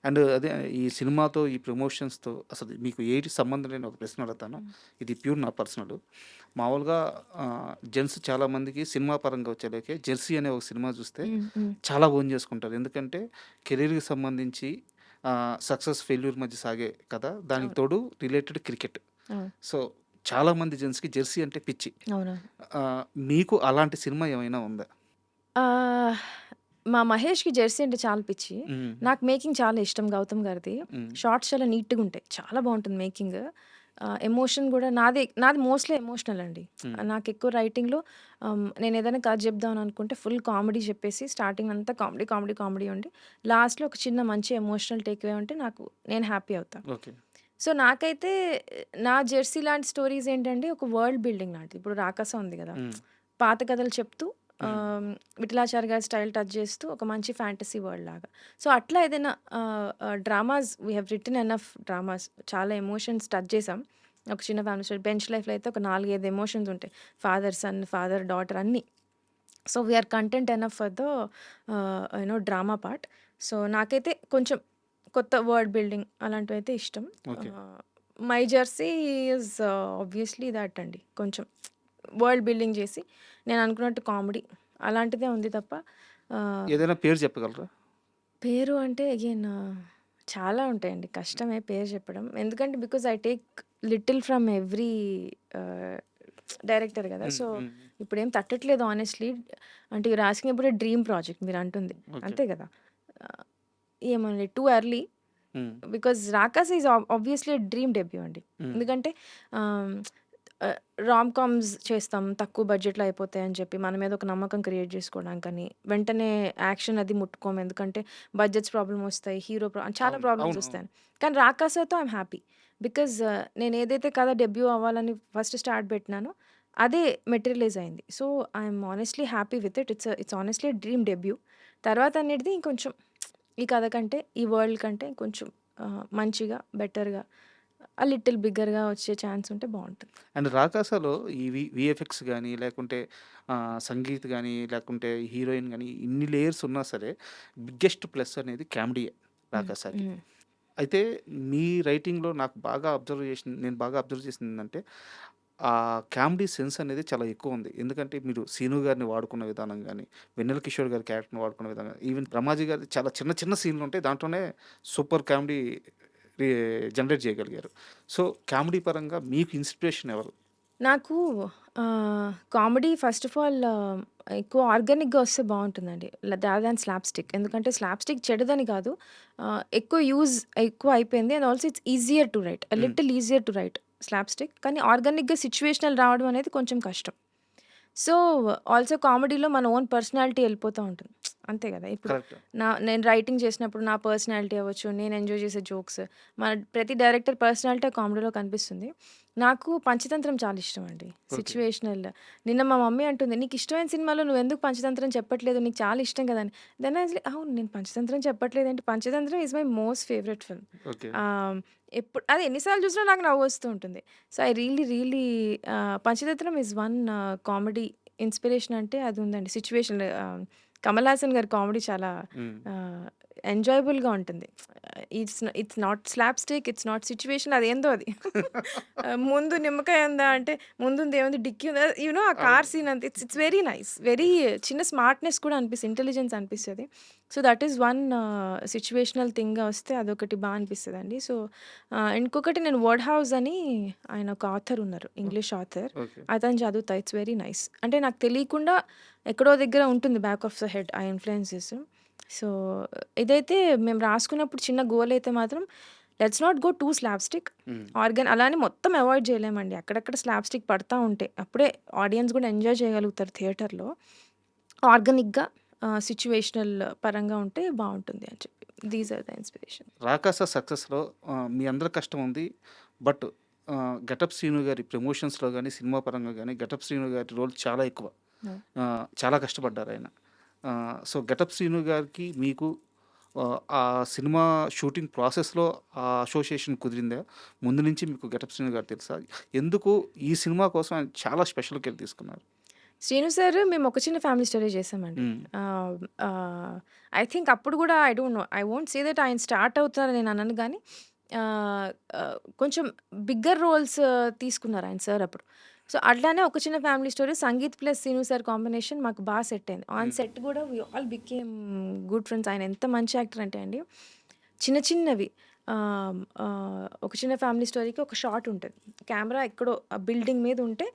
అండ్ అదే ఈ సినిమాతో, ఈ ప్రమోషన్స్‌తో అసలు మీకు ఏటి సంబంధం లేని ఒక ప్రశ్న అడుగుతాను. హ్మ్. ఇది ప్యూర్ నా పర్సనల్. మామూలుగా జెంట్స్ చాలామందికి సినిమా పరంగా వచ్చేలేకే 'జెర్సీ' అనే ఒక సినిమా చూస్తే హ్మ్. హ్మ్. చాలా ఓన్ చేసుకుంటారు. ఎందుకంటే కెరీర్‌కి సంబంధించి సక్సెస్, ఫెయిల్యూర్ మధ్య సాగే కథ. దానికి అవును. తోడు రిలేటెడ్ క్రికెట్. అవును. సో, చాలామంది జెంట్స్‌కి 'జెర్సీ' అంటే పిచ్చి. అవునవును. మీకు అలాంటి సినిమా ఏమైనా ఉందా? ఆహ్, మా మహేష్‌కి 'జెర్సీ' అంటే చాలా పిచ్చి. హ్మ్. నాకు మేకింగ్ చాలా ఇష్టం గౌతమ్ గారిది. హ్మ్. షార్ట్స్ చాలా నీట్‌గుంటాయి. చాలా బావుంటుంది మేకింగ్. ఎమోషన్ గూడా నాది మోస్ట్‌లీ ఎమోషనల్ అండి. హ్మ్. నాకెక్కువ రైటింగ్‌లో నేనేదైనా కథ చెప్దాం అనుకుంటే ఫుల్ కామెడీ చెప్పేసి స్టార్టింగ్ అంతా కామెడీ, కామెడీ, కామెడీ ఉండి లాస్ట్‌లో ఒక చిన్న మంచి ఎమోషనల్ టేక్ అవే ఉంటే నేను హ్యాపీ అవుతా. ఓకే. సో, నాకైతే నా 'జెర్సీ' లాంటి స్టోరీస్ ఏంటంటే ఒక వరల్డ్ బిల్డింగ్ లాంటిది. ఇప్పుడు 'రాకాస' ఉంది గదా! హ్మ్. పాత కథలు చెప్తూ హ్మ్. విఠలాచారి గారి స్టైల్ టచ్ చేస్తూ ఒక మంచి ఫ్యాంటసీ వరల్డ్ లాగా. సో, అట్లా ఏదైనా dramas we have written enough dramas చాలా ఎమోషన్స్ టచ్ చేసాం. ఒక చిన్న ఫ్యామిలీ స్టోరీ 'బెంచ్ లైఫ్‌లో' అయితే ఒక 4, 5 ఎమోషన్స్ ఉంటాయి. ఫాదర్, సన్, ఫాదర్, డాటర్ అన్నీ. So, we are content enough for the drama part. So, నాకైతే కొంచెం కొత్త వర్డ్ బిల్డింగ్ అలాంటివైతే ఇష్టం. Okay. 'My Jersey' is obviously that అండి. కొంచెం వరల్డ్ బిల్డింగ్ చేసి నేను అనుకున్నట్టు కామెడీ అలాంటిదే ఉంది తప్ప ఆహ్, ఏదైనా పేరు చెప్పగలరా? పేరు అంటే అగైన్ చాలా ఉంటాయండి. కష్టమే పేరు చెప్పడం. ఎందుకంటే because I take little from every ah, director గదా! హ్మ్. So, hmm. ఇప్పుడేం తట్టట్లేదు హానెస్ట్‌లీ. అంటే you're asking about a dream project మీరంటుంది. ఓకే. అంతే గదా! ఆహ్, ఏమోనండి too early hmm. Because 'Rakasi' is obviously dream debut అండి. హ్మ్. ఎందుకంటే ఆహ్, రామ్ కామ్స్ చేస్తాం. తక్కువ బడ్జెట్‌లో అయిపోతాయని చెప్పి మన మీద ఒక నమ్మకం క్రియేట్ చేసుకోవడానికని, వెంటనే యాక్షన్ అది ముట్టుకోము. ఎందుకంటే బడ్జెట్స్ ప్రాబ్లమ్ వస్తాయి. చాలా అవును. ప్రాబ్లమ్స్ అవును. అవును. వస్తాయని. కానీ 'రాకాస'తో ఐయామ్ హ్యాపీ. బికాజ్ నేను ఏదైతే కథ డెబ్యూ అవ్వాలని ఫస్ట్ స్టార్ట్ పెట్టినానో అదే మెటీరియలైజ్ అయింది. So, I'm honestly happy with it. It's honestly dream debut. తర్వాత అనేది ఇంకొంచెం ఈ కథ కంటే, ఈ వరల్డ్ కంటే కొంచెం మంచిగా, బెటర్‌గా, లిటిల్ బిగ్గర్‌గా వచ్చే ఛాన్స్ ఉంటే బావుంటది. అండ్ 'రాకాస'లో ఈ వీఎఫ్ఎక్స్ గాని, లేకుంటే సంగీత్ గాని, లేకుంటే హీరోయిన్ గాని ఇన్ని లేయర్స్ ఉన్నా సరే బిగ్గెస్ట్ ప్లస్ అనేది కామెడీయే హ్మ్. 'రాకాసాకి'. హ్మ్. అయితే మీ రైటింగ్‌లో నేను బాగా అబ్జర్వ్ చేసిందేంటంటే కామెడీ సెన్స్ అనేది చాలా ఎక్కువుంది. ఎందుకంటే మీరు 'సీను' గారిని వాడుకున్న విధానం గాని, 'వెన్నెల కిషోర్' గారి క్యారెక్టర్‌ని వాడుకున్న విధానం గాని, ఈవెన్ 'బ్రహ్మాజీ' గారిది చాలా చిన్న చిన్న సీన్‌లుంటాయి. దాంట్లోనే సూపర్ కామెడీ రి జనరేట్ చేయగలిగారు. సో, కామెడీ పరంగా మీకు ఇన్‌స్పిరేషన్ ఎవరు? నాకు కామెడీ ఫస్ట్ ఆఫ్ ఆల్ ఎక్కువ ఆర్గానిక్‌గా వస్తే బావుంటుందండి. Rather than slapstick. ఎందుకంటే స్లాప్‌స్టిక్ చెడుదని కాదు. ఎక్కువ అయిపోయింది. And also it's easier to write. Hmm. Little easier to write slapstick. కానీ ఆర్గానిక్‌గా సిట్యుయేషనల్ రావడం అనేది కొంచెం కష్టం. సో, ఆల్సో కామెడీలో మన ఓన్ పర్సనాలిటీ ఎళ్ళిపోతా ఉంటుంది. అంతే గదా! ఇప్పుడు కరెక్ట్. నేను రైటింగ్ చేసినప్పుడు నా పర్సనాలిటీ అవ్వచ్చు, నేను ఎంజాయ్ చేసే జోక్స్, ప్రతి డైరెక్టర్ పర్సనాలిటీ కామెడీలో కనిపిస్తుంది. నాకు పంచతంత్రం చాలా ఇష్టమండి. ఓకే. సిట్యుయేషనల్. నిన్న మా మమ్మీ అంటుంది, "నీకిష్టమైన సినిమాలో నువ్వెందుకు పంచతంత్రం చెప్పట్లేదు? నీకు చాలా ఇష్టం కదా!" అని. దెన్ ఐ వాస్ లైక్, అవును నేను పంచతంత్రం చెప్పట్లేదేంటి? Panchatantram is my most favourite film. Okay. Ah, అది ఎన్ని సార్లు చూసినా నాకు నవ్వొస్తూ ఉంటుంది. So, I really Panchatantram is one comedy inspiration అంటే అది ఉందండి. కమల్ హాసన్ గారి కామెడీ చాలా హ్మ్. ఆహ్, ఎంజాయబుల్‌గా ఉంటుంది. It's not slapstick, it's not situation అదేందో అది. ముందు నిమ్మకాయ ఉందా అంటే ముందుందేముంది డిక్కీ ఉందా ఆ అవును. కార్ సీన్ అంతా ఇట్స్ ఇట్స్ వెరీ నైస్. చిన్న స్మార్ట్‌నెస్ కూడా అనిపిస్తది. ఇంటెలిజెన్స్ అనిపిస్తది. So, that is one situational థింగ్‌గా వస్తే అదొకటి అనిపిస్తదండి. సో, ఇంకొకటి నేను 'వర్డ్ హౌస్' అని ఆయన ఒక ఆథర్ ఉన్నారు. English author. ఓకే. అతను చదువుతా. It's very nice. అంటే నాకు తెలియకుండా ఎక్కడో దగ్గర ఉంటుంది బ్యాక్ ఆఫ్ ద హెడ్ ఆ ఇన్‌ఫ్లుయెన్సెస్. సో, ఇదైతే మేము రాసుకున్నప్పుడు చిన్న గోల్ అయితే మాత్రం let's not go too slapstick. Hmm. అలా అని మొత్తం అవాయిడ్ చేయలేమండి. అక్కడక్కడ స్లాప్‌స్టిక్ పడతా ఉంటాయి. అప్పుడే ఆడియన్స్ కూడా ఎంజాయ్ చేయగలుగుతారు థియేటర్‌లో. ఆర్గానిక్‌గా సిట్యుయేషనల్ పరంగా ఉంటే బావుంటుంది అని చెప్పి. These are the inspiration. 'Rakasa' సక్సెస్‌లో మీ అందరి కష్టం ఉంది. బట్ 'ఘటప్ శ్రీను' గారి ప్రమోషన్స్‌లో గాని, సినిమా పరంగా గాని 'ఘటప్ శ్రీను' గారి రోల్ చాలా ఎక్కువ. అవును. చాలా కష్టపడ్డారాయన. సో, 'ఘటప్ శ్రీను' గారికి మీకు ఆ సినిమా షూటింగ్ ప్రాసెస్‌లో ఆ అసోసియేషన్ కుదిరిందా? ముందు నుంచి మీకు 'గెటప్ శ్రీను' గారు తెలుసా? ఎందుకు ఈ సినిమా కోసం ఆయన చాలా స్పెషల్ కేర్ తీసుకున్నారు? శ్రీను సార్ మేము ఒక చిన్న ఫ్యామిలీ స్టోరీ చేసామండి. హ్మ్. ఐ థింక్ అప్పుడు గూడా I don't know. I won't say that ఆయన స్టార్ట్ అవుతారని నేను అనను గానీ కొంచెం బిగ్గర్ రోల్స్ తీసుకున్నారు ఆయన సార్ అప్పుడు. సో, అట్లానే ఒక చిన్న family story Sangeeth plus Srinu sir combination మాకు సెట్ అయింది. On hmm. సెట్ గూడా we all became good friends. ఆయన ఎంత మంచి యాక్టర్ అంటే అండి, చిన్నవి ఒక చిన్న ఫ్యామిలీ స్టోరీకి ఒక షాట్ ఉంటది. కెమెరా ఎక్కడో బిల్డింగ్ మీద ఉంటే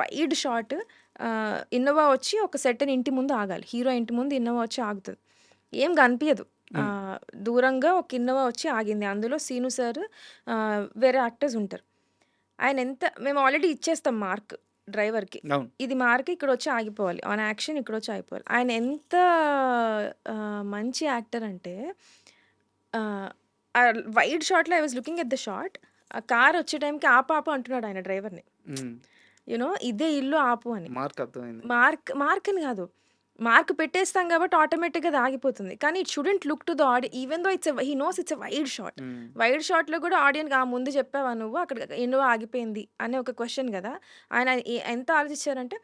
వైడ్ షాట్ ఇన్నోవా వచ్చి ఒక సెర్టైన్ ఇంటి ముందు ఆగాలి. హీరో ఇంటి ముందు ఇన్నోవా వచ్చి ఆగుతది. ఏం కనిపియదు. హ్మ్. దూరంగా ఒక ఇన్నోవా వచ్చి ఆగింది. అందులో సీను సార్ వేరే యాక్టర్స్ ఉంటారు. ఆయన ఎంత మేము ఆల్రెడీ ఇచ్చేస్తాం మార్క్ డ్రైవర్‌కి. అవును. ఇది మార్క్ ఇక్కడొచ్చి ఆగిపోవాలి. ఆన్ యాక్షన్ ఇక్కడొచ్చి ఆగిపోవాలి. ఆయన ఎంత మంచి యాక్టర్ అంటే ఆహ్, ఆ వైడ్ షాట్‌లో I was looking at the shot. ఆ కార్ వచ్చే టైంకి ఆపు, ఆపు అంటున్నాడు ఆయన డ్రైవర్‌ని. హ్మ్. ఇదే ఇల్లు ఆపు అని. మార్క్ అర్థమైంది. మార్క్ అని గాదు. మార్క్ పెట్టేస్తాం కాబట్టి ఆటోమేటిక్‌గా అది ఆగిపోతుంది. కానీ it shouldn't look to the even though he nose it's a wide shot. హ్మ్. వైడ్ షాట్‌లో కూడా ఆడియన్‌కి ముందు చెప్పావా నువ్వు? అక్కడ ఇన్నోవా ఆగిపోయింది అనే ఒక క్వెషన్ గదా! ఆయన ఎంత ఆలోచించారంటే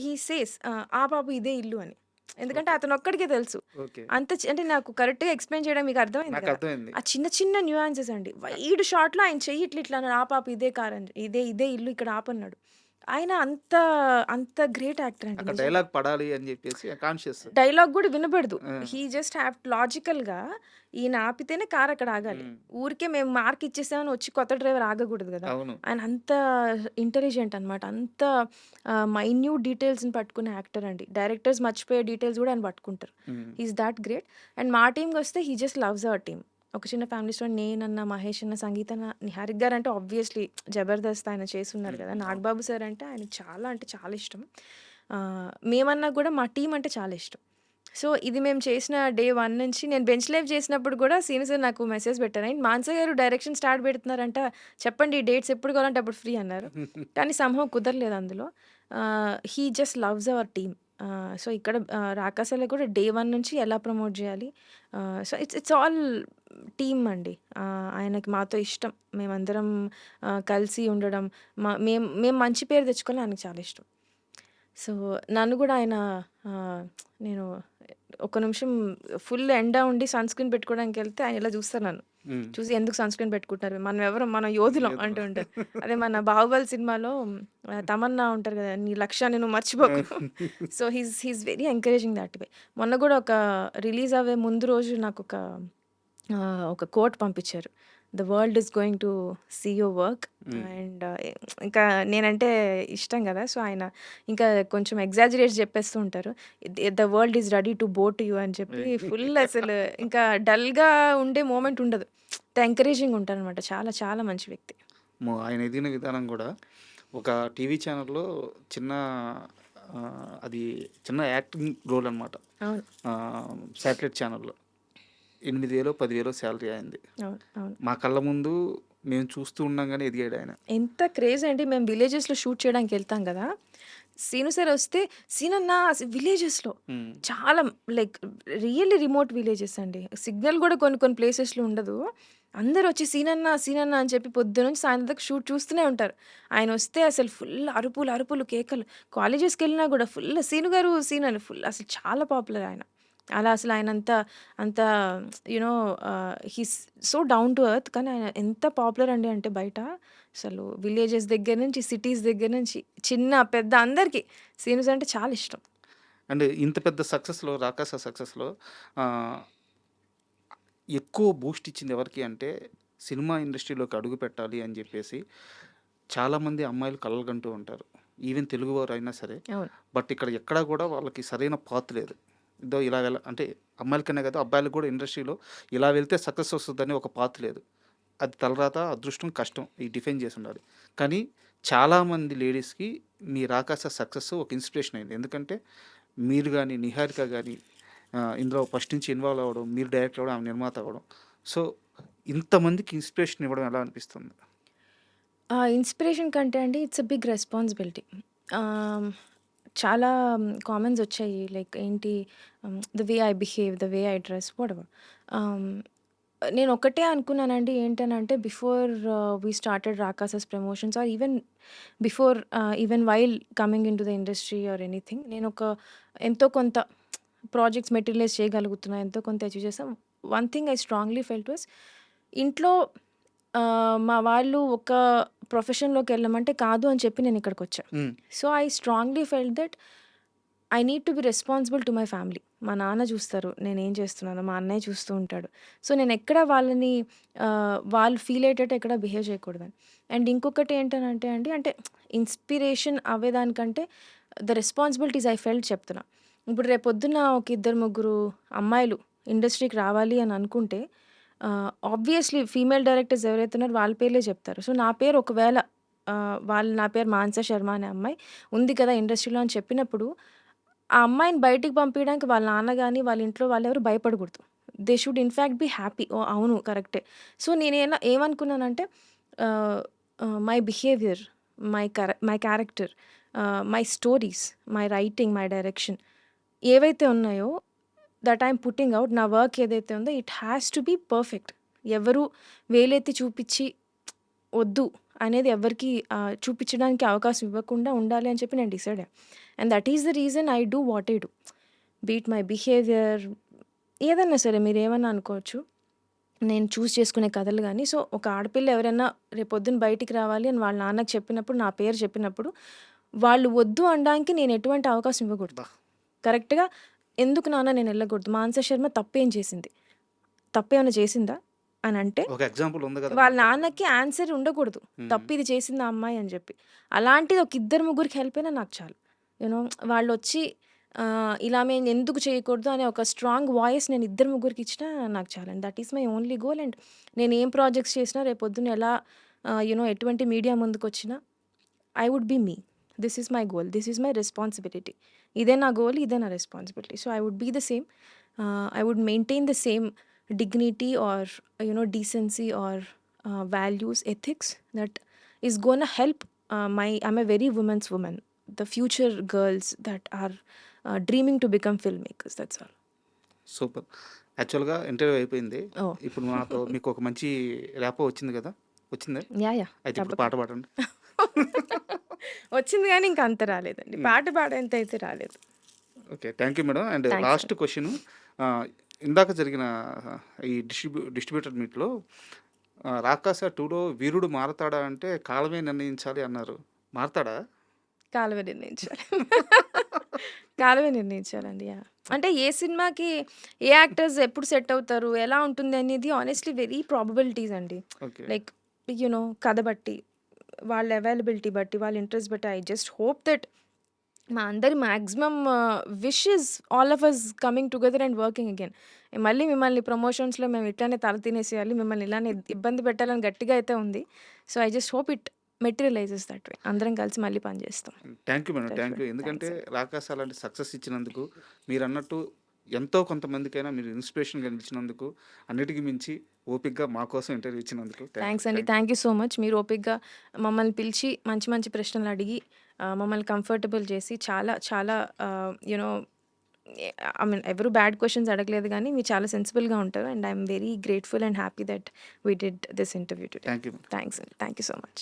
హి సేస్ ఆపు ఇదే ఇల్లు అని. ఎందుకంటే ఓకే. అతనొక్కడికే తెలుసు. ఓకే. అంత అంటే నాకు కరెక్ట్‌గా ఎక్స్‌ప్లెయిన్ చేయడం మీకు అర్థమైంది కదా! నాకర్థమైంది. ఆ చిన్న న్యూయాన్సెస్ అండి. వైడ్ షాట్‌లో ఆయన చెయ్యి ఇట్లా అన్నాడు. ఆపు ఇదే కార్ అని. ఇదే ఇల్లు ఇక్కడ ఆపన్నాడు. ఆయన అంత గ్రేట్ యాక్టర్ అండి అక్కడ నిజంగా. డైలాగ్ పడాలి అని జెప్పేసి కాన్షియస్. డైలాగ్ గూడా వినబడదు. ఆ! హి జస్ట్ హావ్ లాజికల్‌గా ఈయన ఆపితేనే కార్ అక్కడ ఆగాలి. హ్మ్. ఊరికే మేము మార్క్ ఇచ్చేసామని వచ్చి కొత్త డ్రైవర్ ఆగకూడదు గదా! అవును. ఆయన అంత ఇంటెలిజెంట్ అనమాట. అంత మైన్యూట్ డీటెయిల్స్‌ని పట్టుకునే యాక్టర్ అండి. డైరెక్టర్స్ మర్చిపోయే డీటెయిల్స్ గూడా ఆయన పట్టుకుంటారు. Hmm. He is that great. And మా టీమ్‌కొస్తే he just loves our team. ఒక చిన్న ఫ్యామిలీ స్టోరీ నేనన్నా, మహేష్ అన్న, సంగీత అన్న, నిహారిక గారంటే ఆబ్వియస్‌లీ 'జబర్దస్త్' ఆయన చేసున్నారు హ్మ్. గదా! అవును. నాగబాబు సార్ అంటే ఆయనకి చాలా అంటే చాలా ఇష్టం. మేమన్నా గూడా మా టీమ్ అంటే చాలా ఇష్టం. సో, ఇది మేము చేసిన డే 1 నుంచి నేను బెంచ్ లైవ్ చేసినప్పుడు గూడా సీను సార్ నాకు మెసేజ్ పెట్టారు. "ఏంటి మానస గారు డైరెక్షన్ స్టార్ట్ పెడుతున్నారంట. చెప్పండి డేట్స్ ఎప్పుడు కావాలంటే అప్పుడు ఫ్రీ" అన్నారు. కానీ సమ్‌హౌ కుదరలేదు అందులో. హి just loves our team. So, ఇక్కడ రాకాసలో కూడా డే 1 నుంచి ఎలా ప్రమోట్ జేయాలి. సో, ఇట్స్ ఆల్ టీమ్ అండి. ఆయనకి మాతో ఇష్టం. మేమందరం కలిసి ఉండడం. మేము మంచి పేరు తెచ్చుకోవడం ఆయనకి చాలా ఇష్టం. సో, నన్ను గూడా ఆయన ఆహ్, నేను ఒక నిమిషం ఫుల్ ఎండ ఉండి సన్ స్క్రీన్ పెట్టుకోవడానికెళ్తే ఆయన ఇలా చూస్తారు నన్ను. హ్మ్. చూసి ఎందుకు సన్ స్క్రీన్ పెట్టుకుంటారు? మనం ఎవరం? మనం యోధులం యోధులు. అంటూ ఉంటారు. అదే మన 'బాహుబలి' సినిమాలో తమన్నా ఉంటారు గదా! నీ లక్ష్యాన్ని నువ్వు మర్చిపోకు. So, he's very encouraging that way. మొన్న గూడా ఒక రిలీజ్ అవ్వే ముందు రోజు నాకొక ఒక కోట్ పంపించారు. The world is going to see your work hmm. And ఇంకా నేనంటే ఇష్టం గదా! సో, ఆయన ఇంకా కొంచెం ఎగ్జాజరేట్ చెప్పేస్తూ ఉంటారు. The world is ready to బో టు యూ అని చెప్పి ఫుల్ అసలు ఇంకా డల్‌గా ఉండే మూమెంట్ ఉండదు. అంత ఎంకరేజింగ్ ఉంటారనమాట. చాలా చాలా మంచి వ్యక్తి. ఆయన ఎదిగిన విధానం గూడా ఒక టీవీ ఛానెల్‌లో చిన్న అది చిన్న యాక్టింగ్ రోల్ అనమాట. అవును. శాటిలైట్ ఛానెల్‌లో 8,000 10,000 సాలరీ ఆయనది. అవును. అవును. మా కళ్ళ ముందు మేము చూస్తూ ఉండంగానే ఎదిగాడాయన. ఎంత క్రేజ్ అండి. మేము విలేజెస్‌లో షూట్ చేయడానికెళ్తాం గదా! సీను సార్ వస్తే సీనన్నా విలేజెస్‌లో హ్మ్. చాలా లైక్ రియల్లీ రిమోట్ విలేజెస్ అండి. సిగ్నల్ గూడా కొన్ని కొన్ని ప్లేసెస్‌లో ఉండదు. అందరొచ్చి సీనన్నా, సీనన్నా అని చెప్పి పొద్దున్నుంచి సాయంత్రం దాకా షూట్ చూస్తూనే ఉంటారు. ఆయనొస్తే అసలు ఫుల్ అరుపులు, అరుపులు, కేకలు. కాలేజెస్‌కెళ్ళినా గూడా ఫుల్ సీను గారు, సీను అని ఫుల్ అసలు చాలా పాపులర్ ఆయన. అలా అసలు ఆయనంత అంత you know he's so down to earth. కానీ ఆయన ఎంత పాపులర్ అండి అంటే బయట అసలు విలేజెస్ దగ్గర నుంచి, సిటీస్ దగ్గర నుంచి, చిన్న, పెద్ద అందరికి సీనుస్ అంటే చాలా ఇష్టం. అండ్ ఇంత పెద్ద సక్సెస్‌లో 'రాకాస' సక్సెస్‌లో ఆహ్, ఎక్కువ బూస్ట్ ఇచ్చింది ఎవరికి అంటే సినిమా ఇండస్ట్రీలోకి అడుగుపెట్టాలి అని జెప్పేసి చాలామంది అమ్మాయిలు కలలుగంటూ ఉంటారు. ఈవెన్ తెలుగువారైనా సరే. అవును. బట్ ఇక్కడ ఎక్కడా గూడా వాళ్ళకి సరైన పాత్ లేదు. ఇదో ఇలా అంటే అమ్మాయిలకనే కాదు అబ్బాయిలకు కూడా ఇండస్ట్రీలో ఇలా వెళ్తే సక్సెస్ వస్తదని ఒక పాత్ లేదు. అది తలరాత, అదృష్టం, కష్టం ఈ డిఫైన్ చేసుండాలి. కానీ చాలామంది లేడీస్‌కి మీ 'రాకాస' సక్సెస్ ఒక ఇన్‌స్పిరేషన్ అయింది. ఎందుకంటే మీరు గాని, నిహారిక గాని ఇందులో ఫస్ట్ నుంచి ఇన్వాల్వ్ అవ్వడం, మీరు డైరెక్టర్ అవ్వడం, ఆమె నిర్మాత అవ్వడం. సో, ఇంతమందికి ఇన్‌స్పిరేషన్ ఇవ్వడం ఎలా అనిపిస్తుంది? ఇన్‌స్పిరేషన్ కంటే అండి ఇట్స్ ఎ బిగ్ రెస్పాన్సిబిలిటీ. ఆహ్, చాలా కామెంట్స్ వచ్చాయి. లైక్ ఏంటి the way I behave, the way I dress whatever. నేను ఒకటే అనుకున్నానండి. ఏంటనంటే బిఫోర్ వి స్టార్టెడ్ రాకాసస్ promotions or even before even while coming in to the industry or anything, నేను ఒక ఎంతో కొంత ప్రాజెక్ట్స్ మెటీరియలైజ్ చేయగలుగుతున్నా, ఎంతో కొంత అచీవ్ చేస్తాం. One thing I strongly felt was, ఇంట్లో మా వాళ్ళు ఒక ప్రొఫెషన్లోకి వెళ్ళమంటే కాదు అని చెప్పి నేను ఇక్కడికి వచ్చా. So I strongly felt that I need to be responsible to my family. మా నాన్న చూస్తారు నేను ఏం చేస్తున్నానో, మా అన్నయ్య చూస్తూ ఉంటాడు. సో నేను ఎక్కడ వాళ్ళని వాళ్ళు ఫీల్ అయ్యేటట్టు ఎక్కడ బిహేవ్ చేయకూడదని. అండ్ ఇంకొకటి ఏంటనంటే అండి, అంటే ఇన్స్పిరేషన్ అవ్వేదానికంటే ద రెస్పాన్సిబిలిటీస్ ఐ ఫెల్ట్ చెప్తున్నా. ఇప్పుడు రేపొద్దున ఒక ఇద్దరు ముగ్గురు అమ్మాయిలు ఇండస్ట్రీకి రావాలి అని అనుకుంటే ఆబ్వియస్లీ ఫీమేల్ డైరెక్టర్స్ ఎవరైతే ఉన్నారో వాళ్ళ పేర్లే చెప్తారు. సో నా పేరు ఒకవేళ నా పేరు మానస శర్మ అనే అమ్మాయి ఉంది కదా ఇండస్ట్రీలో అని చెప్పినప్పుడు, ఆ అమ్మాయిని బయటికి పంపించడానికి వాళ్ళ నాన్న కానీ వాళ్ళ ఇంట్లో వాళ్ళు ఎవరు భయపడకూడదు. They should in fact be happy. ఓ అవును కరెక్టే. సో నేను ఏమనుకున్నానంటే my behaviour, my character, my stories, my writing, my direction ఏవైతే ఉన్నాయో దట్ ఐఎమ్ పుట్టింగ్ అవుట్, నా వర్క్ ఏదైతే ఉందో it has to be perfect. ఎవరు వేలెత్తి చూపించి వద్దు అనేది ఎవరికి చూపించడానికి అవకాశం ఇవ్వకుండా ఉండాలి అని చెప్పి నేను డిసైడ్ అయ్యా. And that is the reason I do what I do. Beat my behaviour ఏదన్నా సరే మీరు ఏమన్నా అనుకోవచ్చు, నేను చూస్ చేసుకునే కథలు కానీ. సో ఒక ఆడపిల్ల ఎవరైనా రేపొద్దున బయటికి రావాలి అని వాళ్ళ నాన్నకు చెప్పినప్పుడు, నా పేరు చెప్పినప్పుడు వాళ్ళు వద్దు అనడానికి నేను ఎటువంటి అవకాశం ఇవ్వకూడదు. కరెక్ట్గా ఎందుకు నాన్న నేను వెళ్ళకూడదు? మానస శర్మ తప్పేం చేసింది? తప్పేమైనా చేసిందా అని అంటే ఒక ఎగ్జాంపుల్ ఉంది కదా, వాళ్ళ నాన్నకి ఆన్సర్ ఉండకూడదు, తప్పు ఇది చేసింది ఆ అమ్మాయి అని చెప్పి. అలాంటిది ఒక ఇద్దరు ముగ్గురికి హెల్ప్ అయినా నాకు చాలు. యూనో వాళ్ళు వచ్చి ఇలా మేము ఎందుకు చేయకూడదు అనే ఒక స్ట్రాంగ్ వాయిస్ నేను ఇద్దరు ముగ్గురికి ఇచ్చినా నాకు చాలు. And that is my only goal. And నేను ఏం ప్రాజెక్ట్స్ చేసినా రేపొద్దున ఎలా ఎటువంటి మీడియా ముందుకు వచ్చినా I would be me. This is my goal, this is my responsibility. ఇదే నా గోల్, ఇదే నా responsibility. So I would be the same. I would maintain the same dignity or decency or values, ethics that is gonna help I'm a very woman's woman, the future girls that are dreaming to become filmmakers. That's all. Super. యాక్చువల్గా ఇంటర్వ్యూ అయిపోయింది. Oh. ఇప్పుడు నాతో మీకు ఒక మంచి ర్యాపో వచ్చింది కదా, వచ్చిందా? Yeah. అయితే ఇప్పుడు పాట పాడండి. వచ్చింది కానీ ఇంకా అంత రాలేదండి, పాట పాడేంత అయితే రాలేదు. Okay, thank you madam. And Thanks, last question, ఇందాక జరిగిన ఈ డిస్ట్రిబ్యూటర్ మీట్లో రాకాస 2లో వీరుడు మారతాడా అంటే కాలమే నిర్ణయించాలి అన్నారు. మారతాడా? కాలమే నిర్ణయించాలి. కాలమే నిర్ణయించాలండి. అంటే ఏ సినిమాకి ఏ యాక్టర్స్ ఎప్పుడు సెట్ అవుతారు, ఎలా ఉంటుంది అనేది ఆనెస్ట్లీ వెరీ ప్రాబబిలిటీస్ అండి. ఓకే, లైక్ కథ బట్టి, వాళ్ళ అవైలబిలిటీ బట్టి, వాళ్ళ ఇంట్రెస్ట్ బట్టి. ఐ జస్ట్ హోప్ దట్ మా అందరి maximum wish is all of us coming together and working again. మళ్ళీ మిమ్మల్ని ప్రమోషన్స్లో మేము ఇట్లానే తల తినేసేయాలి, మిమ్మల్ని ఇలానే ఇబ్బంది పెట్టాలని గట్టిగా అయితే ఉంది. So I just hope it materialises that way. అందరం కలిసి మళ్ళీ పనిచేస్తాం. Thank you madam, thank you. ఎందుకంటే రాకాస అలాంటి సక్సెస్ ఇచ్చినందుకు, మీరు అన్నట్టు ఎంతో కొంతమందికైనా మీరు ఇన్స్పిరేషన్గా నిలిచినందుకు, అన్నిటికీ మించి ఓపిక్గా మా కోసం ఇంటర్వ్యూ ఇచ్చినందుకు థ్యాంక్స్ అండి. Thank you so much. మీరు ఓపిక్గా మమ్మల్ని పిలిచి మంచి మంచి ప్రశ్నలు అడిగి మమ్మల్ని కంఫర్టబుల్ చేసి చాలా చాలా ఐ మీన్ ఎవరు బ్యాడ్ క్వశ్చన్స్ అడగలేదు కానీ మీరు చాలా సెన్సిబుల్గా ఉంటారు. And I'm very grateful and happy that we did this interview today. Thank you. Thanks అండి. Thank you so much.